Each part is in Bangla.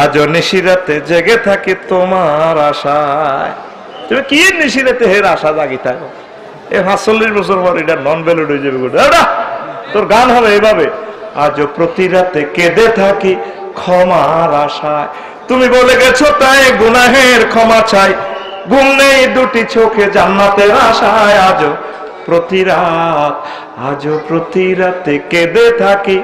আজও নিশিরাতে জেগে থাকি তোমার আশায়। তুমি কি নিশিরাতে হের আশা জাগি থাকো? এই ৪৫ বছর পর এটা নন ভ্যালিড হয়ে যাবে। তোর গান হবে এইভাবে, আজও প্রতি রাতে কেঁদে থাকি ক্ষমার আশায়। তুমি বলে গেছো তাই গুনাহের ক্ষমা চাই, ঘুম নেই দুটি চোখে জান্নাতের আশায়। আজও প্রতি রাতে কেঁদে থাকি।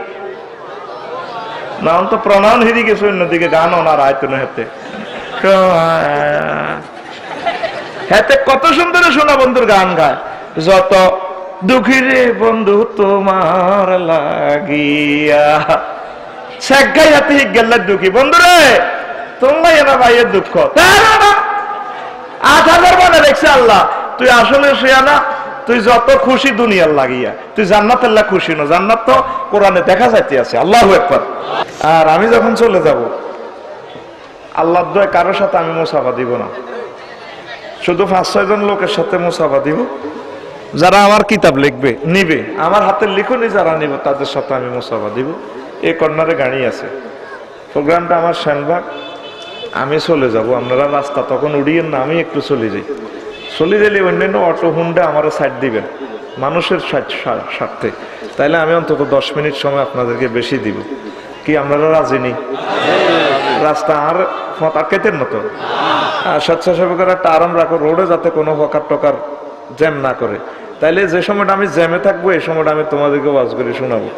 নাম তো প্রণাম হিরি গেছে অন্যদিকে, গান ওনার আয়তনে হেতে হেতে কত সুন্দর শোনা বন্ধুর গান গায়। যত দুঃখী রে বন্ধু তোমার লাগিয়া, শেখ গাই হাতে গেলে দুঃখী বন্ধু রে তোমার না ভাইয়ের দুঃখ ৮,০০০ মানে দেখছে আল্লাহ। তুই আসলে শিয়ানা, তুই যত খুশি দুনিয়ার লাগিয়া, তুই জান্নাতের লা খুশি না। জান্নাত তো কোরআনে দেখা যাইতে আছে। আল্লাহু আকবার। আর আমি যখন চলে যাব, আল্লাহর দয়া কারোর সাথে আমি মুসাফা দিব না, শুধু ৫-৬ জন লোকের সাথে মুসাফা দিব, যারা আমার কিতাব লিখবে নিবে, আমার হাতের লিখনি যারা নিবে তাদের সাথে আমি মুসাফা দিব। এই কর্নারে গাড়ি আছে, প্রোগ্রামটা আমার শ্যানবাগ, আমি চলে যাব। আপনারা রাস্তা তখন উড়িয়েন না, আমি একটু চলে যাই। চলে গেলে অন্যান্য অটো হুন্ডা আমার সাইড দিবেন মানুষের স্বার্থে, তাইলে আমি অন্তত ১০ মিনিট সময় আপনাদেরকে বেশি দিব। কি আপনারা রাজি নেই? রাস্তা আর আটকাইতেন না তো? স্বেচ্ছাসেবকের একটা আরাম রাখো রোডে, যাতে কোনো হকার টকার জ্যাম না করে। তাইলে যে সময়টা আমি জ্যামে থাকবো এই সময়টা আমি তোমাদেরকে ওয়াজ করে শোনাবো,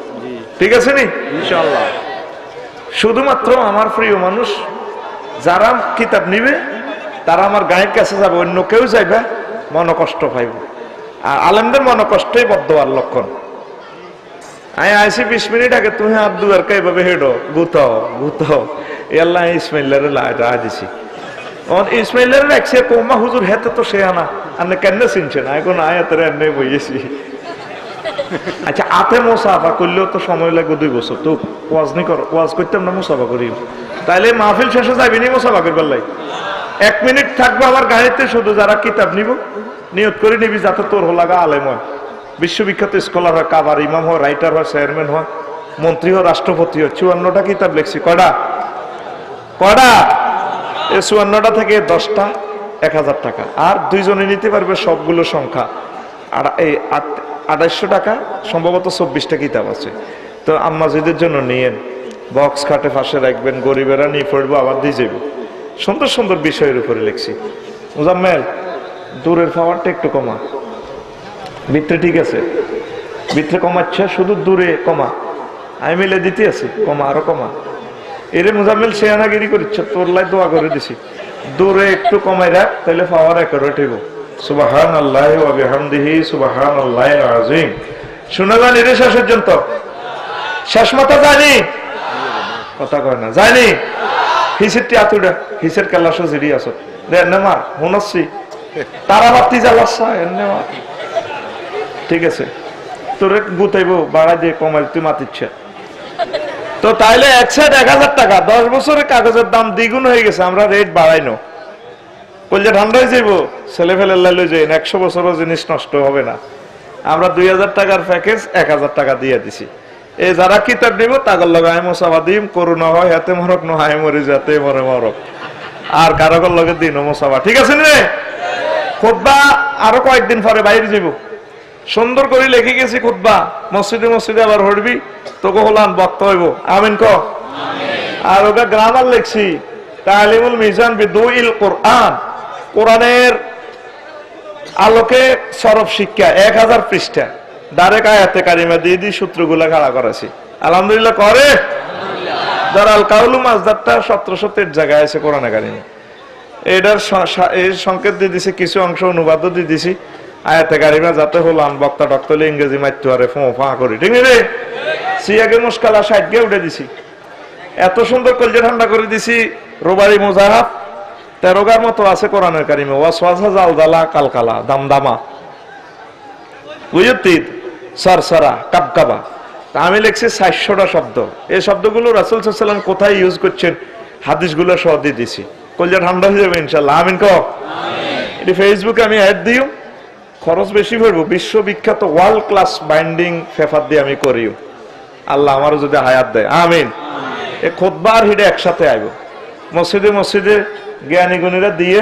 ঠিক আছে নি? ইনশাআল্লাহ। শুধুমাত্র আমার প্রিয় মানুষ যারা কিতাব নিবে তারা আমার গায়ের কাছে যাবে, অন্য কেউ যাইবে মন কষ্ট পাইব। আর আলেমদের মন কষ্টই বদদোয়ার লক্ষণ। আমি আইসি ২০ মিনিট আগে, তুমি হাত দুয়ার এইভাবে হেডো গুতাও আল্লাহ ইসমাইলের লাইটা দিছি। ইসমাইলের একসে কৌমা হুজুর হেতে তো সে আনা আপনি কেন চিনছে না, এখন আয়াতের এনে বইয়েছি। আচ্ছা, আতে মোসাফা করলেও তো সময় লাগবে ২ বছর। তো ওয়াজ করতাম না, মোসাফা করি। তাইলে মাহফিল শেষে যাবি নি মোসাফা করবার লাই? ১ মিনিট থাকবো আমার গাড়িতে, শুধু যারা কিতাব নিব নিয়ত করে নিবি যাতে তোর লাগা আলেম হয়, বিশ্ববিখ্যাত স্কলার হয়, কাবার ইমাম হয়, রাইটার হয়, চেয়ারম্যান হয়, মন্ত্রী হয়, রাষ্ট্রপতি হয়। ৫৪টা কিতাব লিখছি। কয়টা? এই ৫৪টা থেকে 10টা ১,০০০ টাকা। আর ২ জনে নিতে পারবে সবগুলো সংখ্যা। আর এই ২৮০০ টাকা সম্ভবত ২৪টা কিতাব আছে। তো আম্মাজিদের জন্য নিয়েন, বক্স খাটে ফাঁসে রাখবেন, গরিবেরা নিয়ে পড়বো, আবার দিয়ে যাবো। সুন্দর সুন্দর বিষয়ের উপরে লিখছি। মুজাম্মেল, দূরের পাওয়ারটা একটু কমা, ভিতরে ঠিক আছে, ভিতরে কমাচ্ছে, শুধু দূরে কমা। আমি মিলে দিতে আছি, কমা, আরো কমা। এরে মুজাম্মেল শেয়ানাগিরি করছে, তোর লাই দোয়া করে দিছি, দূরে একটু কমাই রাখ, তাহলে পাওয়ার একারেট হইব। সুবহানাল্লাহি ওয়া বিহামদিহি সুবহানাল্লাহিল আযীম। শুনে যান, এর শেষ পর্যন্ত শেষ মাথা জানি কথা কয় না, জানি হিসেরটি আতুডা হিসের কেলাস জিডি আস এনে মার হুনসি তারা বাতি জ্বালাচ্ছা এনে মার, ঠিক আছে? তোরে গুতাইব বাড়া দিয়ে কমাইল, তুই মাতিচ্ছে তো। তাইলে এক সাইড ১,০০০ টাকা, 10 বছরের কাগজের দাম দ্বিগুণ হয়ে গেছে। আমরা রেট বাড়াইনো, বললে ঠান্ডা হয়ে যাইব, ছেলে ফেলে লাইলে যাই ১০০ বছরও জিনিস নষ্ট হবে না। আমরা ২,০০০ টাকার প্যাকেজ ১,০০০ টাকা দিয়ে দিছি। এই যারা কিতাব নিব তাগর লগে আমি মোসাফা দিম, করোনা হয় হাতে মরক নয় মরি যাতে মরে মরক, আর কারকর লগে দিন মোসাফা, ঠিক আছে রে? খুতবা আরো কয়েকদিন পরে বাইরে যাব, সুন্দর করে লিখে গেছি খুতবা, মসজিদে মসজিদে আবার হড়বি, তোকে হলান বক্ত হইব, আমিন ক। আর ওটা গ্রামার লিখছি, তালিমুল মিজান বিদুইল কোরআন, কোরআনের আলোকে সরব শিক্ষা, ১,০০০ পৃষ্ঠা ডাইরেক্ট আয়াতে কারিমা দিয়ে দিয়ে সূত্রগুলা খাড়া করেছি। আলহামদুলিল্লাহ করে। দারাল কাউলু মাজদারটা ১৭০০ জায়গায় আছে কোরআনে কারিমে। এটার এই সংকেত দিয়ে দিছি, কিছু অংশ অনুবাদও দিয়ে দিছি আয়াতে কারিমা, যাতে হলাম বক্তা ডক্তলে ইংরেজি মারতে পারে ফোঁ ফাঁ করি, ঠিক আছে? সিয়াকে মুশকালা ৬০ গে উঠে দিছি, এত সুন্দর কলজে ঠান্ডা করে দিছি। রোবারি মুজাহাব ১৩ মতো আছে কোরআনের কারিমে। ওয়াসওয়াসা জালজালা কালকালা দামদামা বুঝতি সরসরা কাবকাবা। তা আমি লিখছি ৪০০টা শব্দ। এই শব্দগুলো রাসূল সাল্লাল্লাহু আলাইহি ওয়াসাল্লাম কোথায় ইউজ করছেন হাদিসগুলো সহ দিয়ে দিছি। কলজা ঠান্ডা হয়ে যাবে ইনশাআল্লাহ, আমিন ক। এটি ফেসবুকে আমি অ্যাড দিও, খরচ বেশি পড়বো, বিশ্ববিখ্যাত ওয়ার্ল্ড ক্লাস বাইন্ডিং পেপার দিয়ে আমি করিও, আল্লাহ আমারও যদি হায়াত দেয়, আমিন। এই খুতবা আর হিডে একসাথে আইব, মসজিদে মসজিদে জ্ঞানী গুণীরা দিয়ে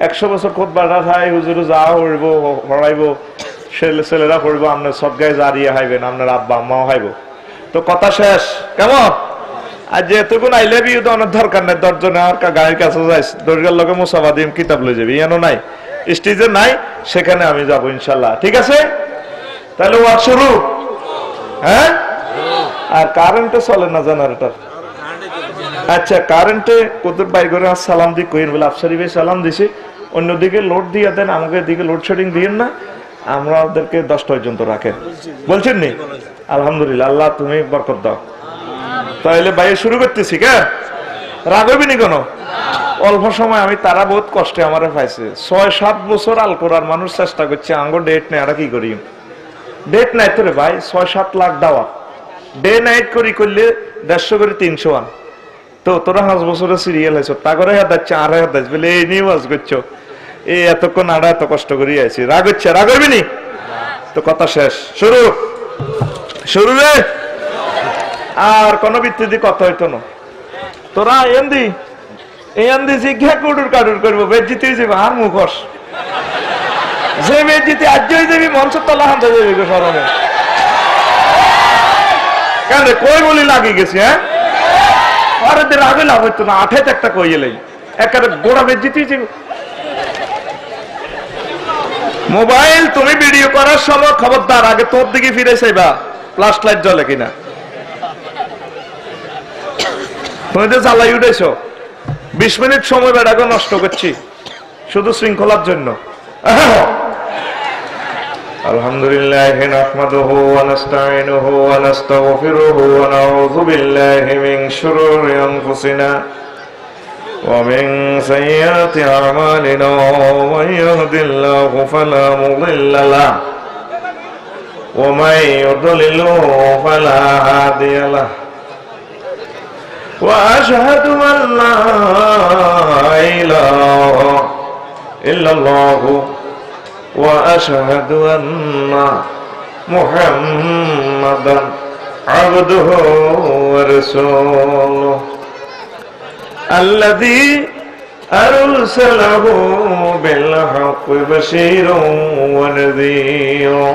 100 বছর খুতবাটা খাই হুজুর যা হইব হড়াইব ছেলেরা পড়ব আপনার সব গায়ে জারিয়া হাইবেন আপনার আব্বা আম্মাও হাইব তো কথা শেষ কেমন আর যেহেতুকুন আইলে বিয়ে তো অনেক দরকার নাই দশজনে আর গাড়ির কাছে যাইস দরকার লোকে মুসাফাদিম কিতাব লয়ে যাবি ইয়ানো নাই স্টেজে নাই সেখানে আমি যাব ইনশাল্লাহ ঠিক আছে তাহলে ওয়াজ শুরু হ্যাঁ আর কারেন্টে চলে না জেনারেটর আচ্ছা কারেন্টে কোদের বাই করে সালাম দি কইন বলে আফসারি ভাই সালাম দিছি অন্যদিকে লোড দিয়ে দেন আমাকে দিকে লোডশেডিং দিয়েন না আমরা ওদেরকে 10টা পর্যন্ত রাখেন বলছেন নি আলহামদুলিল্লাহ আল্লাহ তুমি বরকত দাও তাহলে ভাই শুরু করতেছি কে রাগবি নি কোনো অল্প সময় আমি তারা বহুত কষ্টে আমারে পাইছে 6-7 বছর আল কোরআন মানুষ চেষ্টা করছে আঙ্গো ডেট নেই আর কি করি ডেট নাই তো রে ভাই 6-7 লাখ দাওয়া ডে নাইট করি করলে 150 করে 300 আন তো তোরা 5 বছরের সিরিয়াল হয়েছ তা করে হাত যাচ্ছে আর হাত যাচ্ছে বলে এই নিয়ে ওয়াজ করছো এই এতক্ষণ আড়া এত কষ্ট করি আছি রাগ হচ্ছে রাগ করবি নি তো কথা শেষ শুরু শুরু রে আর কোন ভিত্তিতে কথা হইতো না তোরা এন্দি এই আন্দি জিজ্ঞা কুডুর কাডুর করবো বেজ্জিতে যাবে আর মুখস যে বেজ্জিতে আজ যাবি মঞ্চ তলা হাতে যাবি গো সরমে কেন কই বলি লাগি গেছি হ্যাঁ আরে রাগে লাভ হইতো না আঠেতে একটা কই এলাই একেবারে গোড়া বেজ্জিতেই যাবে মোবাইল তুমি ভিডিও করার সময় খবরদার আগে তোর দিকে ফিরে চাইবা ফ্ল্যাশ লাইট জ্বলে কিনা তুমি তো জ্বালাই উঠেছো 20 মিনিট সময় বেড়াকে নষ্ট করছি শুধু শৃঙ্খলার জন্য আলহামদুলিল্লাহ নাহমাদুহু ওয়া নাস্তাঈনুহু ওয়া নাস্তাগফিরুহু ওয়া নাউযু বিল্লাহি মিন শুরুরি আনফুসিনা ওয়া মিন সাইয়্যাতি আ'মালিনা মান ইয়াহদিল্লাহু ফালা মুদিল্লা লাহু ওয়া মান ইউদ্লিলহু ফালা হাদিয়া লাহু وأشهد أن لا إله إلا الله وأشهد أن محمدا عبده ورسوله الذي أرسله بالحق بشيرا ونذيرا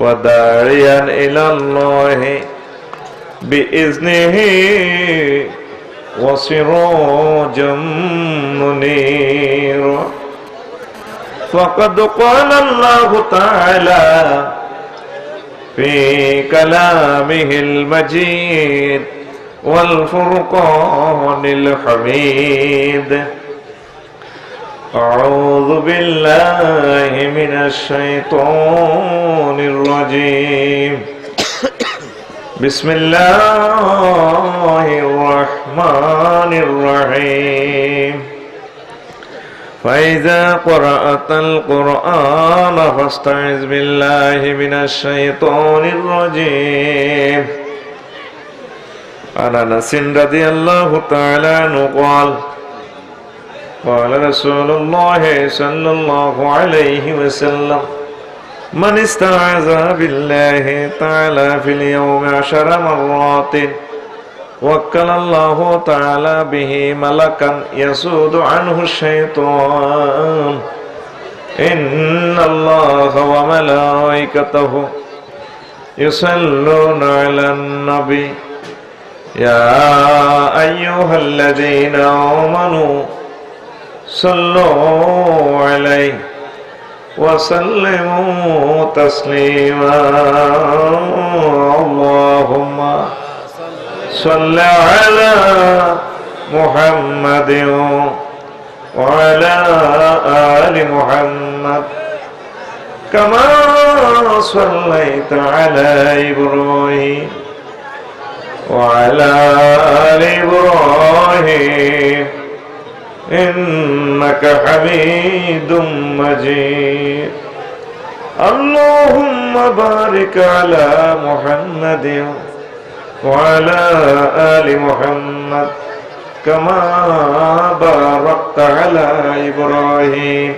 وداعيا إلى الله بإذنه وسراجا منيرا فقد قال الله تعالى في كلامه المجيد والفرقان الحميد أعوذ بالله من الشيطان الرجيم بسم الله الرحمن الرحيم فإذا قرأت القرآن فاستعذ بالله من الشيطان الرجيم عن أنس رضي الله تعالى عنه قال قال رسول الله صلى الله عليه وسلم من استعاذ بالله تعالى في اليوم 10 مرات وكل الله تعالى به ملكا يسود عنه الشيطان إن الله وملائكته يصلون على النبي يا أيها الذين آمنوا صلوا عليه وسلموا تسليما اللهم صل على محمد وعلى آل محمد كما صليت على إبراهيم وعلى آل إبراهيم إنك حميد مجيد اللهم بارك على محمد وعلى آل محمد كما باركت على إبراهيم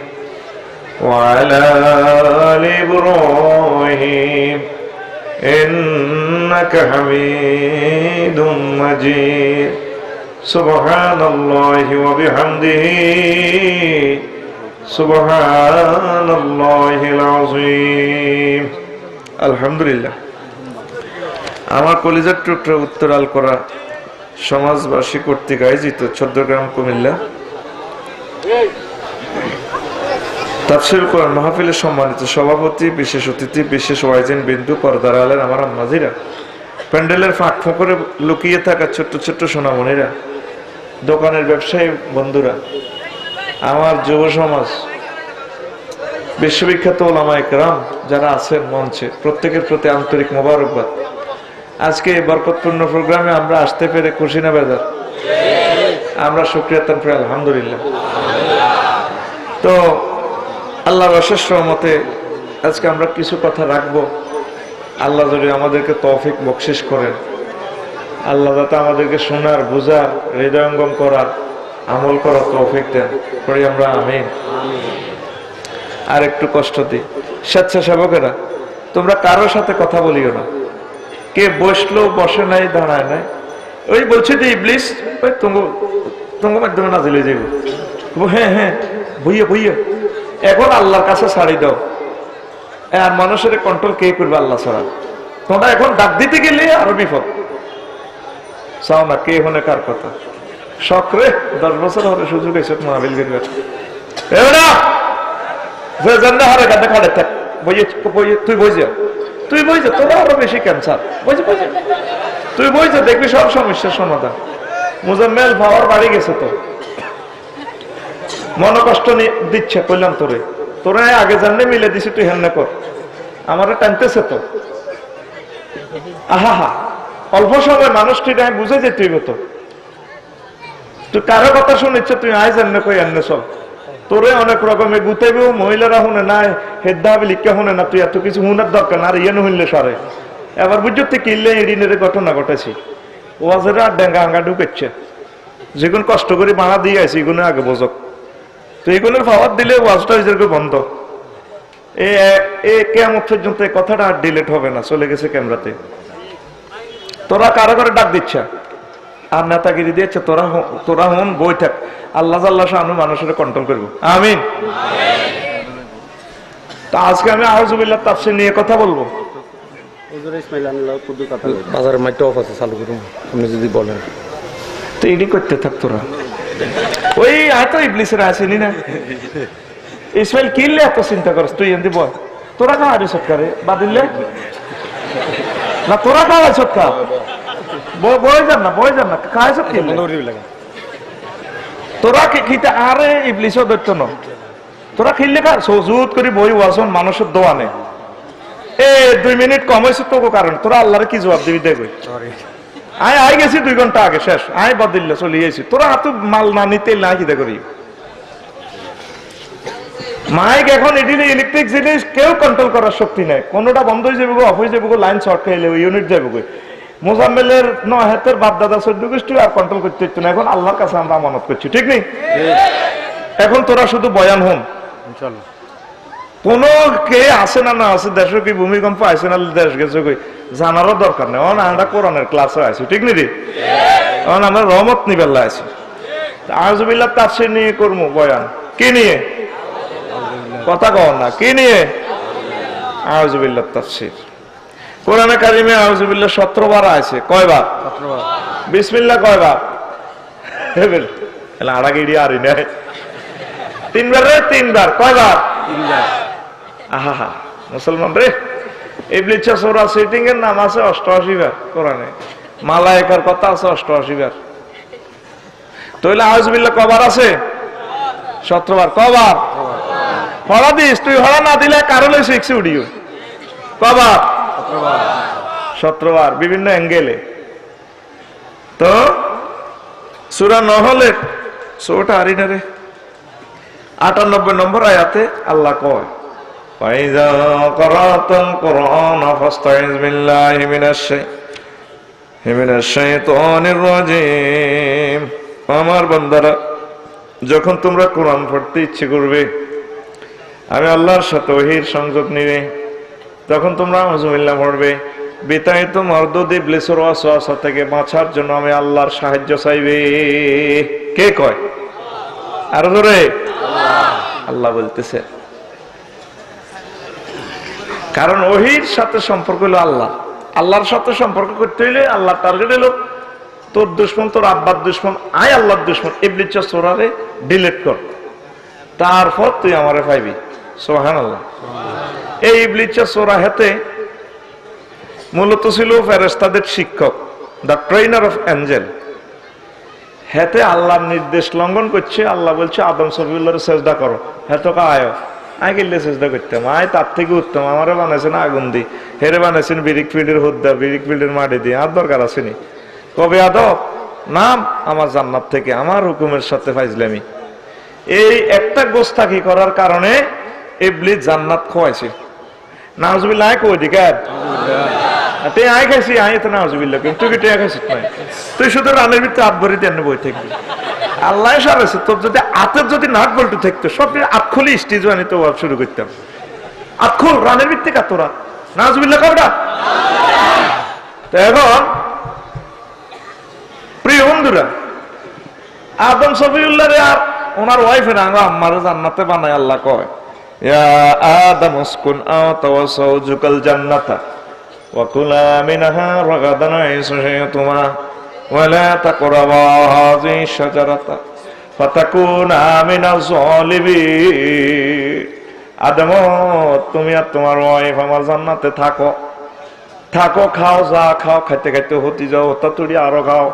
وعلى آل إبراهيم إنك حميد مجيد সুবহানাল্লাহি ওয়া বিহামদিহি সুবহানাল্লাহিল আযীম। আলহামদুলিল্লাহ। আমার কলিজার টুকরা উত্তরাল করা সমাজবাসী কর্তৃক আয়োজিত চট্টগ্রাম কুমিল্লা তাফসীরুল কোরআন মাহফিলের সম্মানিত সভাপতি, বিশেষ অতিথি, বিশেষ ওয়াইজিন বিন্দু, পর্দার আলের আমার আম্মাজিরা, প্যান্ডেলের ফাঁক ফোকরে লুকিয়ে থাকা ছোট্ট ছোট্ট সোনামণিরা, দোকানের ব্যবসায়ী বন্ধুরা, আমার যুব সমাজ, বিশ্ববিখ্যাত ওলামা ইকরাম যারা আছেন মঞ্চে, প্রত্যেকের প্রতি আন্তরিক মোবারকবাদ। আজকে এই বরকতপূর্ণ প্রোগ্রামে আমরা আসতে পেরে খুশি না বেজার? আমরা শুকরিয়া তান করে আলহামদুলিল্লাহ। তো আল্লাহর অশেষ রহমতে আজকে আমরা কিছু কথা রাখবো। আল্লাহ যদি আমাদেরকে তৌফিক বকশিশ করেন, আল্লাহ যাতে আমাদেরকে শোনার, বুঝার, হৃদয়ঙ্গম করার, আমল করার তৌফিক দেন, করি আমরা আমিন। আর একটু কষ্ট দিই, স্বেচ্ছাসেবকেরা তোমরা কারোর সাথে কথা বলিও না। কে বসলো, বসে নাই, দাঁড়ায় নাই, ওই বলছে যে ইবলিস ওই তোমার মাধ্যমে নাজিলে যাইব। হ্যাঁ হ্যাঁ বইয়া বইয়া এখন আল্লাহর কাছে ছাড়ি দাও। আর মানুষের কন্ট্রোল কে করবে? আল্লাহ ছাড়া। তোমরা এখন ডাক দিতে গেলে আরো বিপদ। চাও না কে হনে কার কথা শখরে 10 বছর হলে সুযোগ এসে মাহফিল করবে। তুই বই যা, তুই বই যা, তোরা আরো বেশি ক্যান্সার। তুই বই যা, দেখবি সব সমস্যার সমাধান। মুজাম্মেল পাওয়ার বাড়ি গেছে, তো মন কষ্ট দিচ্ছে কইলাম তোরে, তোরা আগে জানলে মিলে দিছি, তুই হেন কর, আমার টানতেছে তো। আহা হা, অল্প সময় মানুষটি বুঝে যে তুই তো তুই কারো কথা শুনিচ্ছ, তুই আয় জানলে কই এনে সব তোরে অনেক রকমের গুতাইব। মহিলারা শুনে না, হেদ্দা লিখা শুনে না, তুই এত কিছু শুনার দরকার না। আর ইয়ে নহলে সরে এবার বুঝতে কিনলে এদিনের ঘটনা ঘটেছি। ওয়াজের আর ডেঙ্গা আঙ্গা ঢুকেছে, যেগুন কষ্ট করে বাড়া দিয়ে আছে এগুলো আগে বোঝক। তো এগুলোর পাওয়ার দিলে ওয়াজটা হয়েছে বন্ধ। কেমন পর্যন্ত এই কথাটা আর ডিলেট হবে না, চলে গেছে ক্যামেরাতে। তোরা কারো করে ডাক দিচ্ছে আর নেতাগিরি দিয়েছে, তোরা হন বই থাক। আল্লাহ আল্লাহ শানু মানুষের কন্ট্রোল করবো, আমিন। তা আজকে আমি আউযুবিল্লাহ তাফসীর নিয়ে কথা বলবো। বাজারের মাইট অফ আছে, চালু করুন আপনি যদি বলেন। তো এডি করতে থাক তোরা, ওই এত ইবলিসের আসেনি না। ইসমাইল কিনলে এত চিন্তা করস তুই এমনি বল। তোরা খাওয়া রে সৎকারে বাদিলে না, তোরা খাওয়া সৎকার বই যান না, বই যান না, খায় সব কিনলে তোরা খিতে। আরে ইবলিসও ধরত না, তোরা খিললে খা সজুত করে বই ওয়াজন মানুষের দোয়ানে। 2 মিনিট কম হয়েছে তোকে কারণ তোরা আল্লাহরে কি জবাব দিবি দেখবে। আই গেছি 2 ঘন্টা আগে, শেষ। আয় বদিল্লে চলে গেছি, তোরা হাত মাল না নিতে না কিদা করি। মাইক এখন এটিতে ইলেকট্রিক জিনিস, কেউ কন্ট্রোল করার শক্তি নাই। কোনোটা বন্ধ হয়ে যাবে, অফ হয়ে যাবে, লাইন শর্ট খাইলে ইউনিট যাবে। মোজাম্মেলের 9 হাতের বাপ দাদা 14 গোষ্ঠী আর কন্ট্রোল করতে হচ্ছে না। এখন আল্লাহর কাছে আমরা আমানত করছি, ঠিক নেই? এখন তোরা শুধু বয়ান হন, কোন কে আছে না না আছে, দেশে কি ভূমিকম্প আছে না দেশ গেছে কই জানারও দরকার নেই। আমরা কোরআনের ক্লাসে আছি, ঠিক নেই রে? আমরা রহমত নিবেল্লা আছি। আউযুবিল্লাহ তাফসীর নিয়ে করবো বয়ান। কি নিয়ে কথা কও না, কি নিয়ে? আউযুবিল্লাহ তাফসীর। কোরআনে কারিমে আউযুবিল্লাহ 17 বার আছে। কয়বার? 17 বার। বিসমিল্লাহ কয়বার? হেবেল এলা আড়াগিড়ি আরি নাই 3 বার রে, 3 বার। কয়বার? 3 বার। আহা মুসলমান রে, ইবলিস সূরা সিটিং এর নাম আছে 88 বার কোরআনে। মালায়েকার কথা আছে 88 বার। তাহলে আউযুবিল্লাহ কয়বার আছে? 17 বার। কয়বার? হরা দিস, তুই হরা না দিলে কারলে শিখছি উড়িও। কয়বার? 17 বার, বিভিন্ন অ্যাঙ্গেলে। তো সূরা নহলের 98 নম্বর আয়াতে আল্লাহ কয়, ফাইযা ক্বরাতাল কুরআন ফাস্তাইজ বিল্লাহি মিনাশ শাইতানির রাজীম। আমার বান্দারা, যখন তোমরা কোরআন পড়তে ইচ্ছে করবে, আমি আল্লাহর সাথে ওহীর সংযোগ নিবে, তখন তোমরা আউযুবিল্লাহ পড়বে। বিতাড়িত মরদুদ ইবলিসের ওয়াসওয়াসা থেকে বাঁচার জন্য আমি আল্লাহর সাহায্য চাইবে। কে কয়? আর জোরে আল্লাহ বলতেছে। কারণ ওহির সাথে সম্পর্ক হলো আল্লাহ। আল্লাহর সাথে সম্পর্ক করতে হইলে আল্লাহ টার্গেট হলো তোর দুশ্মন, তোর আব্বার দুশ্মন, আয় আল্লাহর দুশ্মন ইবলিস সূরারে ডিলিট কর, তারপর তুই আমারে পাইবি। সুবহানাল্লাহ। এই ইবলিস সূরা হেতে মূলত ছিল ফেরেশতাদের শিক্ষক, দ্য ট্রেনার অফ এঞ্জেল। হেতে আল্লাহর নির্দেশ লঙ্ঘন করছে। আল্লাহ বলছে আদম সফিউল্লাহর সেজদা করো, হেতো আয় আয় গেলে চেষ্টা করতাম, আয় তার থেকে উত্তম। আমারে বানাইছেন আগুন দি, হেরে বানাইছেন বিরিক ফিল্ডের হুদ্দা, বিরিক ফিল্ডের মাটি দিয়ে, আর দরকার আসেনি। কবে আদব নাম আমার জান্নাত থেকে, আমার হুকুমের সাথে ফাইজলামি। এই একটা গোস্তাকি করার কারণে ইবলিস জান্নাত খোয়াইছে। নাউজুবিল্লাহ কই দিকে তুই আয় খাইছি, আয় তো নাউজুবিল্লাহ তুই কি টেয়া খাইছিস না? তুই শুধু রানের ভিতরে হাত ভরি দেন বই থাকবি। আল্লাহ সারাইছে তোর যদি হাতের যদি নাট বল্টু থাকতো সব আত খুলি স্টেজ বানিয়ে তো শুরু করতাম। আত খুল রানের ভিত্তি কাতরা নাউজুবিল্লাহ কবটা। তো এখন প্রিয় বন্ধুরা, আদম সফিউল্লাহ আর ওনার ওয়াইফের আম্মারে জান্নাতে বানায় আল্লাহ কয় ইয়া আদম উসকুন আনতা ওয়া যাওজুকাল জান্নাতা ওয়া কুলা মিনহা রাগাদান হাইসু শি'তুমা ওয়া লা তাকরাবা হাযিহি শাজারাতা ফাতাকুনা মিনাজ যালিমিন। আদম তুমি আর তোমার ওয়াইফ আমার জান্নাতে থাকো, থাকো, খাও, যা খাও, খাইতে খাইতে হতে যাও, তাতুড়ি আরো খাও।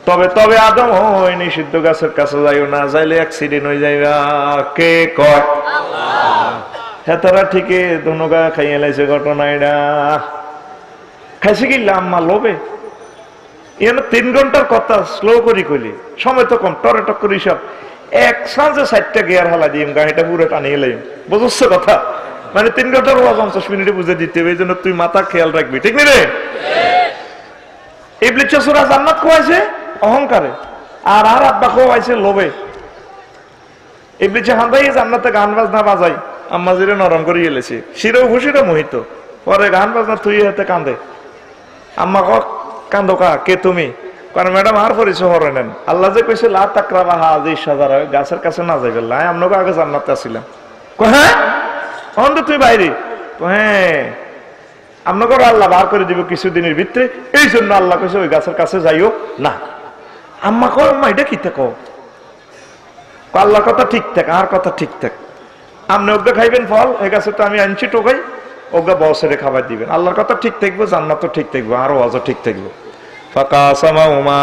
তবে তবে আদম ওই নিষিদ্ধ গাছের কাছে যাইও না, যাইলে অ্যাক্সিডেন্ট হয়ে যাইবা। কে কয়? হেতারা ঠিকই দুনুগা খাইয়ে লাইছে ঘটনা এটা। খাইছে কি আম্মা লোভে, এখানে 3 ঘন্টার কথা স্লো করি কইলি, সময় তো কম, টরে টক করি সব এক সাঁজে 4টা গিয়ার হালা দিম, গাড়িটা পুরো টানিয়ে লাইম। বুঝছ কথা? মানে 3 ঘন্টার 50 মিনিটে বুঝে দিতে হবে, এই জন্য তুই মাথা খেয়াল রাখবি, ঠিক রে? ইবলিস সূরা জান্নাত খোয়াইছে অহংকারে, আর আর আব্বা খোয়াইছে লোভে। ইবলিস হান্দাই জান্নাতে গান বাজনা বাজাই আম্মা জিরে নরম করে গেলেছে, শিরো খুশিরও মোহিত। পরে গান বাজনা তুই হাতে কান্দে, আম্মা ক কান্দো কা কে তুমি? কারণ ম্যাডাম আর পরিচয় হরে নেন। আল্লাহ যে কইছে লা তাকরাবা হাযিহি শাজারা, গাছের কাছে না যাইবে। লাই আমনকে আগে জান্নাতে আসিলাম। হ্যাঁ অন্ধ তুই বাইরে? হ্যাঁ আপনাকে আল্লাহ বার করে দিব কিছুদিনের ভিতরে, এই জন্য আল্লাহ কইছে ওই গাছের কাছে যাইও না। আম্মা কো আম্মা এটা কি থাকো? আল্লাহর কথা ঠিক থাক, আর কথা ঠিক থাক। আপনি ওকে খাইবেন ফল, এই গাছে তো আমি আনছি টোকাই, ওকে বসে খাবার দিবেন। আল্লাহর কথা ঠিক থাকবো, জান্নাত তো ঠিক থাকবো, আর ওয়াজও ঠিক থাকবো। ফাকাসামাহুমা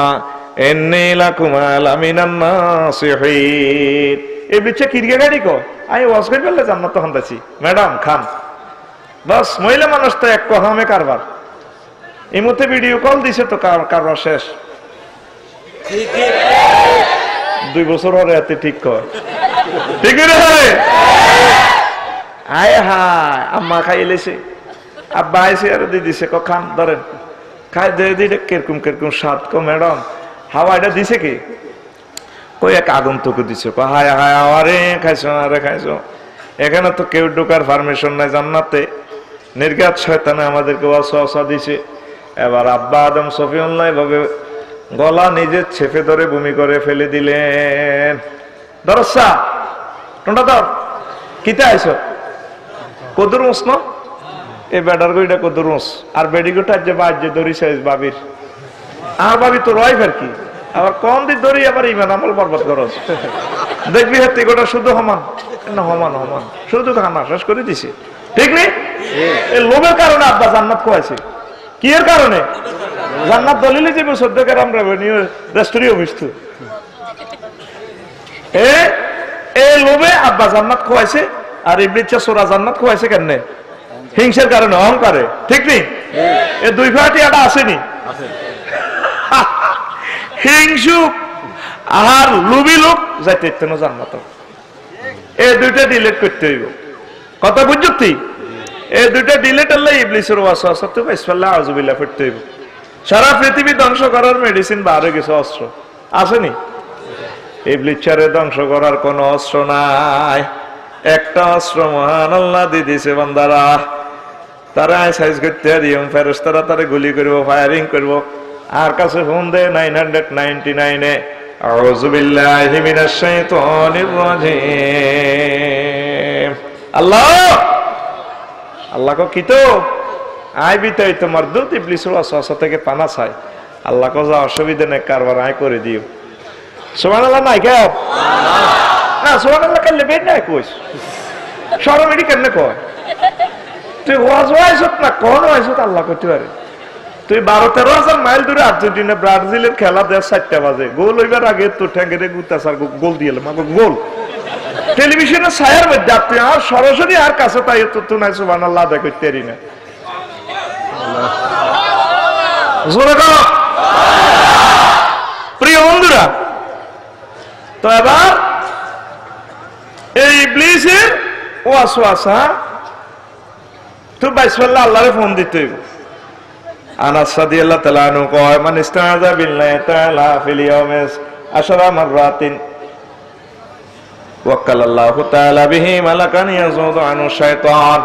ইন্নী লাকুমা লামিনান নাসিহিন। এই বিচ্ছে কিরগে গাড়ি কো আমি ওয়াজ করে ফেললে জান্নাত হান্দাছি। ম্যাডাম খান, বাস মহিলা মানুষ তো এক কহামে কারবার। এই মধ্যে ভিডিও কল দিছে তো কারবার শেষ। 2 বছর হরে হাতে ঠিক কর, ঠিক রে? আয় হায় আম্মা খাইলেছে, আব্বা আইসে আর দিয়ে দিছে, ক খান ধরেন, খাই দিয়ে দিলে কিরকম কিরকম স্বাদ। কো ম্যাডাম হাওয়া এটা দিছে কি? কই এক আগন্তুক দিছে। ক হায় হায় আরে খাইছো, আরে খাইছো। এখানে তো কেউ ঢোকার পারমিশন নাই জান্নাতে, নির্ঘাত শয়তানে আমাদেরকে ওয়াসওয়াসা দিছে। এবার আব্বা আদম সফিউল্লাহ এভাবে গলা নিজে ছেপে ধরে বমি করে ফেলে দিলেন। দরসা টোনটা ধর, কিতে আইছো? কদুর মুস ন এই বেডার গইটা কদুর মুস, আর বেডিগুটা যে বাজ যে দড়ি সাইজ বাবির, আর বাবি তো রয় ফের কি আবার কম দিন ধরি আবার ইমান আমল বরবাদ করস। দেখবি হাতে গোটা শুধু হমান না, হমান হমান শুধু খানা শেষ করে দিছে, ঠিক নেই? এই লোভের কারণে আব্বা জান্নাত খোয়াইছে। কি এর কারণে? জান্নাত দলিলে যে সদ্যকারাম রেভিনিউ রেস্টুরি অফিস তো এই লোভে আব্বা জান্নাত খোয়াইছে, আর ইবলিস সূরা জান্নাত খোয়াইছে কেন? হিংসার কারণে, অহংকারে, ঠিক নেই? এই 2 ফাটি আটা আসেনি হিংসু আর লোভী লোক যাইতে ইচ্ছে না জান্নাত। এই 2টা ডিলিট করতে হইব। কথা বুঝছি? এই 2টা ডিলিট আল্লাহ ইবলিসের ওয়াসওয়াসা তো বিসমিল্লাহ আউযুবিল্লাহ পড়তে হইব। সারা পৃথিবী ধ্বংস করার মেডিসিন বারে কিছু অস্ত্র আসেনি, ইবলিসের ধ্বংস করার কোন অস্ত্র নাই। একটা অস্ত্র মহান আল্লাহ দিয়ে দিয়েছে বান্দারা, তারা সাইজ করতে দিও, ফেরেশতারা তারা গুলি করবো, ফায়ারিং করবো। আর কাছে ফোন দে 999-এ আউযু বিল্লাহি মিনাশ শাইতানির রাজিম। আল্লাহ আল্লাহ কো কি তো আই বিতাই তোমার দুধ ইবলিসের ওয়াসওয়াসা থেকে পানা চাই। আল্লাহ কো যা অসুবিধা নেই, কারবার আয় করে দিও। সুবহানাল্লাহ নাই কে না, সুবহানাল্লাহ কালে বেদ নাই কইস শরম এডি কেন কয়? তুই ওয়াজ ওয়াইছত না কোন ওয়াইছত আল্লাহ কইতে পারে। তুই 12-13,000 মাইল দূরে আর্জেন্টিনা ব্রাজিলের খেলা দেশ 4টা বাজে, গোল হইবার আগে তোর ঠ্যাঙ্গে গুতাসার গোল দিয়ে এলাম, গোল টেলিভিশনের ছায়ার মধ্যে আপনি আর সরাসরি আর কাছে তাই তো নাই সুবহানাল্লাহ আদায় করতে পারি না। প্রিয় বন্ধুরা, তো এবার এই ইবলিসের ওয়াসওয়াসা তো বাইসল্লাহ আল্লাহরে ফোন দিতে হইব। আনাস রাদিয়াল্লাহু তাআলা আনহু কয়, মান ইস্তাআযা বিল্লাহি তাআলা ফিল ইয়াউমিস 10 মাররাতিন ওয়াক্কালাল্লাহু তাআলা বিহি মালাকান ইয়াযুদু আনহু শাইতান।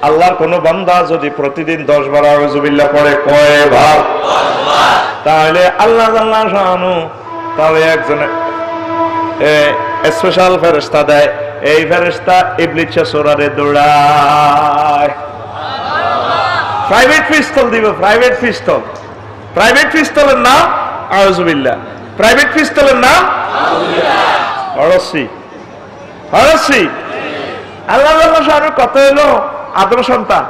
আল্লাহর কোন বান্দা যদি প্রতিদিন 10 বার আউযু বিল্লাহ পড়ে, কয়বার? 10 বার। তাহলে আল্লাহ জাল্লাহু শানু তাহলে একজনে স্পেশাল ফেরেশতা দেয়। এই ফেরেশতা ইবলিসের সোরারে দৌড়ায়, প্রাইভেট পিস্তল দিব, প্রাইভেট পিস্তল। প্রাইভেট পিস্তলের নাম আউযু বিল্লাহ, প্রাইভেট পিস্তলের নাম হরসি। হরসি আল্লাহ জাল্লাহু শানু কত হলো আদর সন্তান।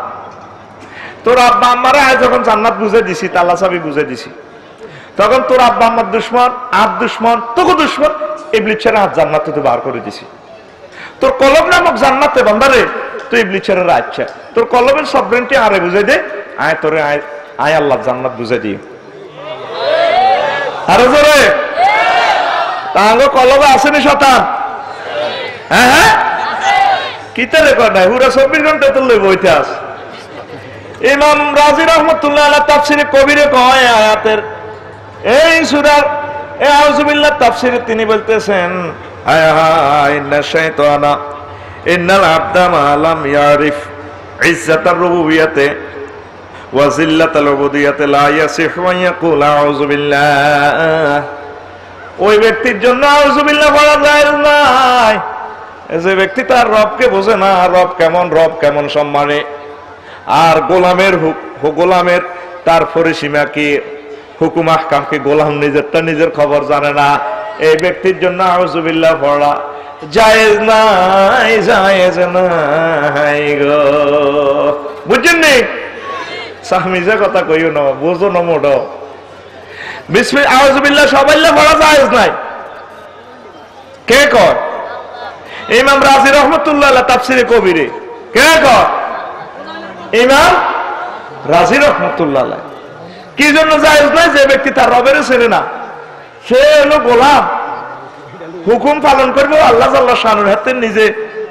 তোর আব্বা আম্মারা আজ যখন জান্নাত বুঝে দিছি, তালা চাবি বুঝে দিছি, তখন তোর আব্বা আম্মার দুশ্মন, আর দুশ্মন, তোকে দুশ্মন ইবলিসের হাত জান্নাত থেকে বার করে দিছি। তোর কলম নামক জান্নাতে বান্দারে তুই ইবলিসের আচ্ছা, তোর কলমের সবরেন্টি আরে বুঝে দে, আয় তোরে আয় আল্লাহ জান্নাত বুঝে দিই। আরে জোরে তাহলে কলমে আসেনি শতান? হ্যাঁ হ্যাঁ, কিতে রেকর্ড নাই, পুরা 24 ঘন্টা তোর লই বইতে আস। ইমাম রাজি রহমাতুল্লাহ আলাইহি তাফসীরে কবিরে কয় আয়াতের এই সূরার এই আউযু বিল্লাহ তাফসীরে তিনি বলতেছেন, ইন্নাশ শাইতানা ইন্নাল আবদা মা লাম ইয়ারিফ ইজ্জাতার রুবুবিয়াতে ওয়া জিল্লাতাল উবুদিয়াতে লা ইয়াসিহু আন ইয়াকুল আউযু বিল্লাহ। ওই ব্যক্তির জন্য আউযু বিল্লাহ বলা যায় না যে ব্যক্তি তার রবকে বোঝে না, রব কেমন সম্মানে, আর গোলামের তার পরিসীমা কি, হুকুম আহকাম কি, গোলাম নিজের খবর জানে না, এই ব্যক্তির জন্য আউযু বিল্লাহ পড়া জায়েজ নাই, জায়েজ নাই গো। বুঝছেন নি? সাহমিজা কথা কইও না, বুঝো না মোটো। বিসমিল্লাহ আউযু বিল্লাহ সবাই পড়া জায়েজ নাই, কে কয়? ইমাম রাজি রহমাতুল্লাহ আলাইহি তাফসীরে কবিরে কে কয়? ইমাম রাজি রহমাতুল্লাহ আলাইহি। কি জন্য জায়েজ নাই? যে ব্যক্তি তার রবের চেনে না, সে হলো গোলাম, হুকুম পালন করবে আল্লাহ জাল্লাহু শানুর হাতে, নিজে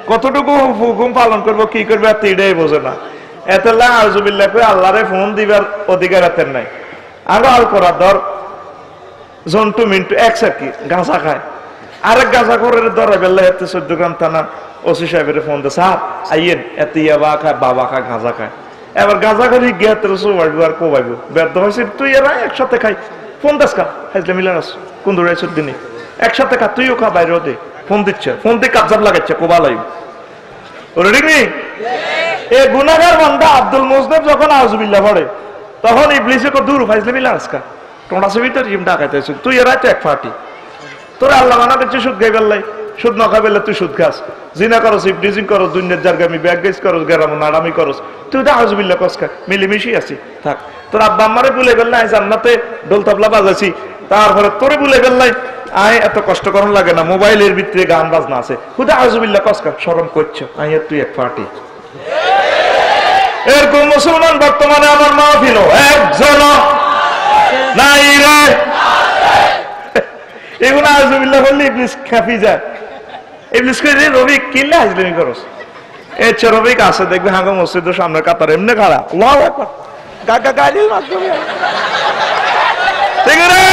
কতটুকু হুকুম পালন করবে, কি করবে এত এটাই বোঝে না। এতলা আউযু বিল্লাহ কই আল্লাহরে ফোন দিবার অধিকার হাতের নাই। আরো আল করা ধর জন্টু মিন্টু একসাথে গাঁজা খায়, আরেক গাঁজা করে ধরে বেলা এতে 14 গ্রাম থানা ওসি সাহেবের ফোন দে, স্যার আইয়েন এত ইয়াবা খায়, বাবা খায়, গাঁজা খায়। এবার গাঁজা খালি গিয়ে তোর সোবাইব আর কোবাইব, ব্যর্থ হয়েছে। তুই এরা একসাথে খাই, ফোন দাস খা, হাজলে মিলান আস কোন দূরে দিনই একসাথে খা, তুইও খা, বাইরে দে। ফোন দিচ্ছে, ফোন দিয়ে কাবজাব লাগাচ্ছে, কোবা লাইব। ওরে ঠিক নেই? এ গুনাহগার বান্দা আব্দুল মুজনিব যখন আউযু বিল্লাহ পড়ে, তখন ইবলিসে কো দূর ফাইজলে মিলান আস খা, তোমরা সবই তো জিম ডাকাইতেছ, তুই এরা তো এক ফাটি। তোর আল্লাহ মানা করছে সুদ খাই বেল্লাই, সুদ না খাই বেলা তুই সুদ খাস, জিনা করস, ইফটিজিং করস, দুনিয়ার জারগামি ব্যাগ গেজ করস, গেরাম নাড়ামি করস, তুই তো আউযু বিল্লাহ কস খা, মিলেমিশি আছি থাক। তোর আব্বা আম্মারে ভুলে বেল্লাই জান্নাতে ডোল তবলা বাজাইছি, তারপরে তোরে ভুলে বেল্লাই আয় এত কষ্ট করন লাগে না, মোবাইলের ভিতরে গান বাজনা আছে, খুদা আউযু বিল্লাহ কস খা, শরম করছো, আয় তুই এক ফাটি। এরকম মুসলমান বর্তমানে আমার মাহফিল একজন নাই রে। এগুলো আউযু বিল্লাহ বললে ইবলিস খেপি যায়, ইবলিস কই রে রবিক কিল্লা হাজলামি করস। এই রবিক আছে দেখবে হাঙ্গা মসজিদের সামনে কাতার এমনি খাড়া, আল্লাহু আকবার গাগা গালির মাধ্যমে ঠিক রে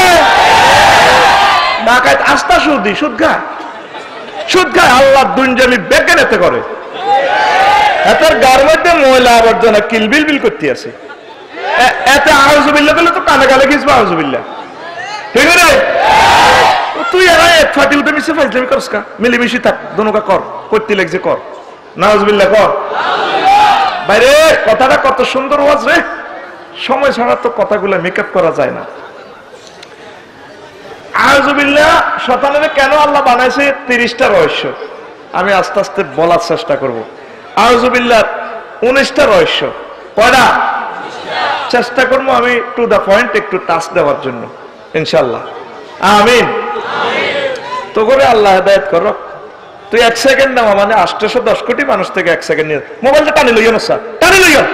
ডাকাত আস্থা সুদ খায়, আল্লাহ দুনজামি বেজ্ঞানেতে করে। এটার গার মধ্যে ময়লা আবর্জনা কিলবিল বিল করতে আছে, এতে আউযুবিল্লাহ বলে তো কানে গালে কিছু আউযুবিল্লাহ, ঠিক আছে? তুই এরা এক ফাটি উঠে মিশে ফাইজলামি করস কা, মিলেমিশে থাক, দোনোকা কর, করতে লাগছে কর, নাউযুবিল্লাহ কর। বাইরে কথাটা কত সুন্দর ওয়াজ রে, সময় ছাড়া তো কথাগুলো মেকআপ করা যায় না। আউযুবিল্লাহ শয়তানের কেন আল্লাহ বানাইছে 30টা রহস্য, আমি আস্তে আস্তে বলার চেষ্টা করব। আউযুবিল্লাহ 19টা রহস্য, কয়টা? চেষ্টা করবো আমি টু দা পয়েন্ট একটু টাচ দেওয়ার জন্য ইনশাআল্লাহ, আমিন। তো করে আল্লাহ হেদায়েত করো। তুই 1 সেকেন্ড নেওয়া মানে 810 কোটি মানুষ থেকে 1 সেকেন্ড নিয়ে মোবাইলটা টানি লইও না স্যার, টানি লইও।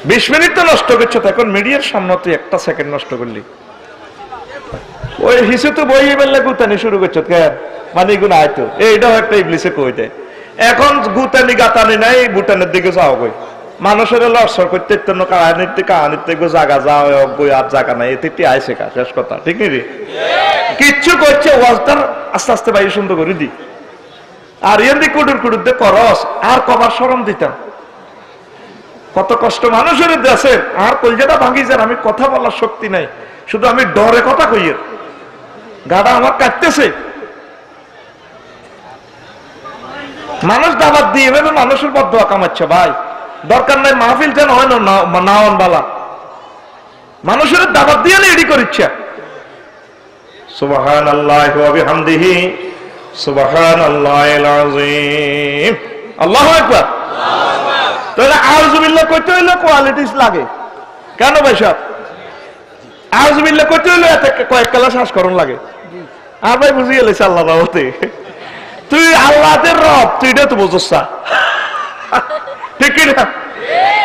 20 মিনিট তো নষ্ট করছো, এখন মিডিয়ার সামনে তুই 1টা সেকেন্ড নষ্ট করলি, ওই হিসু তো বই বেললে গুতানি শুরু করছো কেন, মানে এগুলো আয়তো এইটাও একটা ইবলিসে কই দেয়। এখন গুতানি গাতানি নাই, ভুটানের দিকে যাও গই, মানুষের লড়সর করতে কাহানিতে জাগা যাও গই, আর জায়গা নাই, এতে আইসে কা, শেষ কথা, ঠিক নি রে? কিচ্ছু করছে ওয়াজটার আস্তে আস্তে বাইরে সুন্দর করে দি, আর এমনি কুডুর কুডুর দিয়ে করস, আর কবার শরম দিতাম। কত কষ্ট মানুষের দেশের, আর কলজাটা ভাঙি যান, আমি কথা বলার শক্তি নাই, শুধু আমি ডরে কথা কইয়ের, গাড়া আমার কাটতেছে। মানুষ দাবাত দিয়ে ভেবে মানুষের বদদোয়া কামাচ্ছে ভাই, দরকার নাই মাহফিল যেন হয় না নাওয়ান বালা, মানুষের দাবাত দিয়ে এডি করিচ্ছে। সুবহানাল্লাহি ওয়া বিহামদিহি সুবহানাল্লাহিল আযীম, আল্লাহু আকবার। তাহলে আউযুবিল্লাহ কইতে হইলে কোয়ালিটিস লাগে কেন ভাই সাহেব? আউযুবিল্লাহ কইতে হইলে এত কয়েক কালা শ্বাস করণ লাগে। আর ভাই বুঝি গেলেছে আল্লাহ রাহতে, তুই আল্লাহর রব, তুই এটা তো বুঝছ না, ঠিক কি না?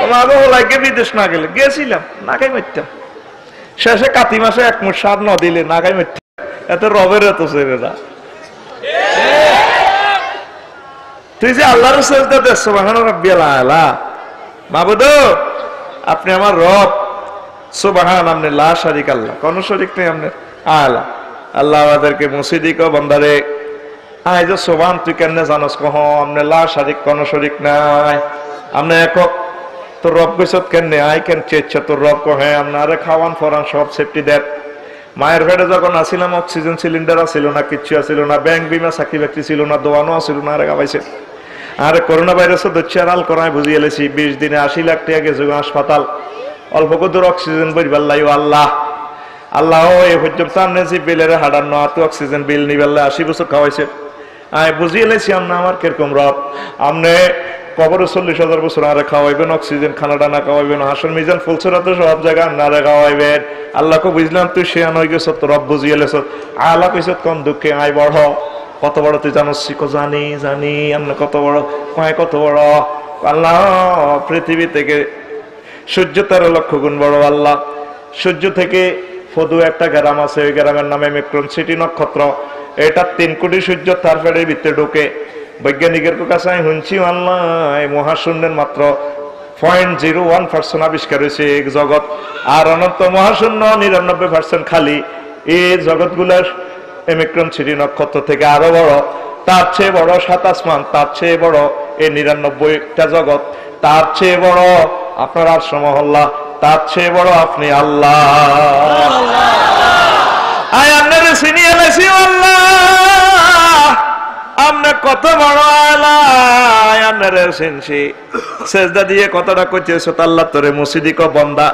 তোমাকে ওলাইকে বিদেশ না গেলে, গেছিলাম না খাই মারতাম, শেষে কাতি মাসে 1 মুঠ সার ন দিলে না খাই মারতাম, এত রবের এত ছেড়ে না। তুই যে আল্লাহর সাজদা দেস, সুবহান রাব্বিয়াল আলা, মাবুদ আপনি আমার রব, সুবহান আপনি লা শারিক আল্লাহ, কোন শরীক নেই আপনার, আলা আল্লাহ আমাদেরকে মুসিদি কো বান্দারে আই যে সুবহান তুই কেন জানোস কহ আপনি লা শারিক, কোন শরীক নাই, আপনি একক, তোর রব কইছত কেন আই কেন চেয়েছে তোর রব কো, হ্যাঁ আপনারে খাওয়ান ফরান সব সেফটি দেন। মায়ের পেটে যখন আসিলাম অক্সিজেন সিলিন্ডার ছিল না, কিচ্ছু ছিল না, ব্যাংক বিমা চাকরি বাকরি ছিল না, দোয়ানো ছিল না, আরে গাবাইছে। আরে করোনা ভাইরাসের দচ্ছে আল করায় বুঝিয়ে এলেছি, 20 দিনে 80 লাখ টাকা গেছে হাসপাতাল, অল্প কদূর অক্সিজেন বইবার লাই, আল্লাহ আল্লাহ এই পর্যন্ত আনেছি বিলের হাডার না, তো অক্সিজেন বিল নিবেলা 80 বছর খাওয়াইছে। আয় বুঝিয়ে এলেছি আপনি আমার কিরকম রব, আপনি কবরে 40,000 বছর আরে খাওয়াইবেন, অক্সিজেন খানাটা না খাওয়াইবেন, হাসন মিজান ফুলসরাতে সব জায়গায় আরে খাওয়াইবেন। আল্লাহকে বুঝলাম তুই সে আনই গেছ, তোর রব বুঝিয়ে এলেছ। আল্লাহ কইস কম দুঃখে আয় বড়, কত বড় তুই জানোস? জানি জানি, আপনি কত বড়, কয় কত বড়? আল্লাহ পৃথিবী থেকে সূর্য 13 লক্ষ গুণ বড়। আল্লাহ সূর্য থেকে ফদু একটা গ্রাম আছে, ওই গ্রামের নামে মেক্রন সিটি নক্ষত্র, এটা 3 কোটি সূর্য তার ফেরের ভিতরে ঢুকে। বৈজ্ঞানিকের কাছে আমি শুনছি আল্লাহ মহাশূন্যের মাত্র 0.01% আবিষ্কার হয়েছে এই জগৎ, আর অনন্ত মহাশূন্য 99% খালি। এই জগৎগুলার মেক্রন সিটি নক্ষত্র থেকে আরো বড়, তার চেয়ে বড় 7 আসমান, তার চেয়ে বড় এই 99টা জগৎ, তার চেয়ে বড় আপনার আরশ মহল্লা, তার চেয়ে বড় আপনি আল্লাহ। আয় আপনারে চিনিয়ে এলেছি আল্লাহ, আপনি কত বড় আল্লাহ, আপনারে চিনছি। সেজদা দিয়ে কথাটা কইতেছ, আল্লাহ তোরে মুসিদি কো বান্দা,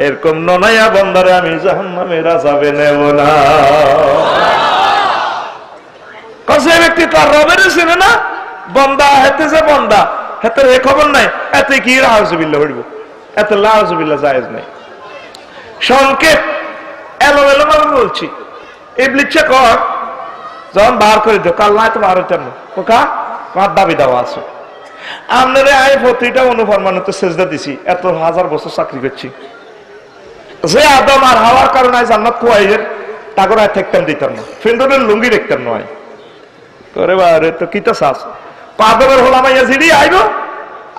এরকম ননায়া বান্দারে আমি জাহান্নামে যাবে নেব না। কসে ব্যক্তি তার রবের চিনে না, বান্দা হেতে যে বান্দা হেতে এ খবর নাই, এতে কি আউযুবিল্লাহ হইব, এত লাউযুবিল্লাহ জায়েজ নাই। সংকেত এলোমেলো ভাবে বলছি, ইবলিসে কর যখন বার করে দিও, কাল নাই তো বার হইতেন না, ওকা কার দাবি দেওয়া আছে। আপনারে আই প্রতিটা অনুফরমানতে সেজদা দিছি, এত 1000 বছর চাকরি করছি, যে আদম আর হাওয়ার কারণে জান্নাত কুয়াইয়ের তাগর আয় থাকতাম দিতাম না, ফিন্দরের লুঙ্গি দেখতাম নয় করে বারে তো কিতা চাস পাদবের হলাম জিডি আইব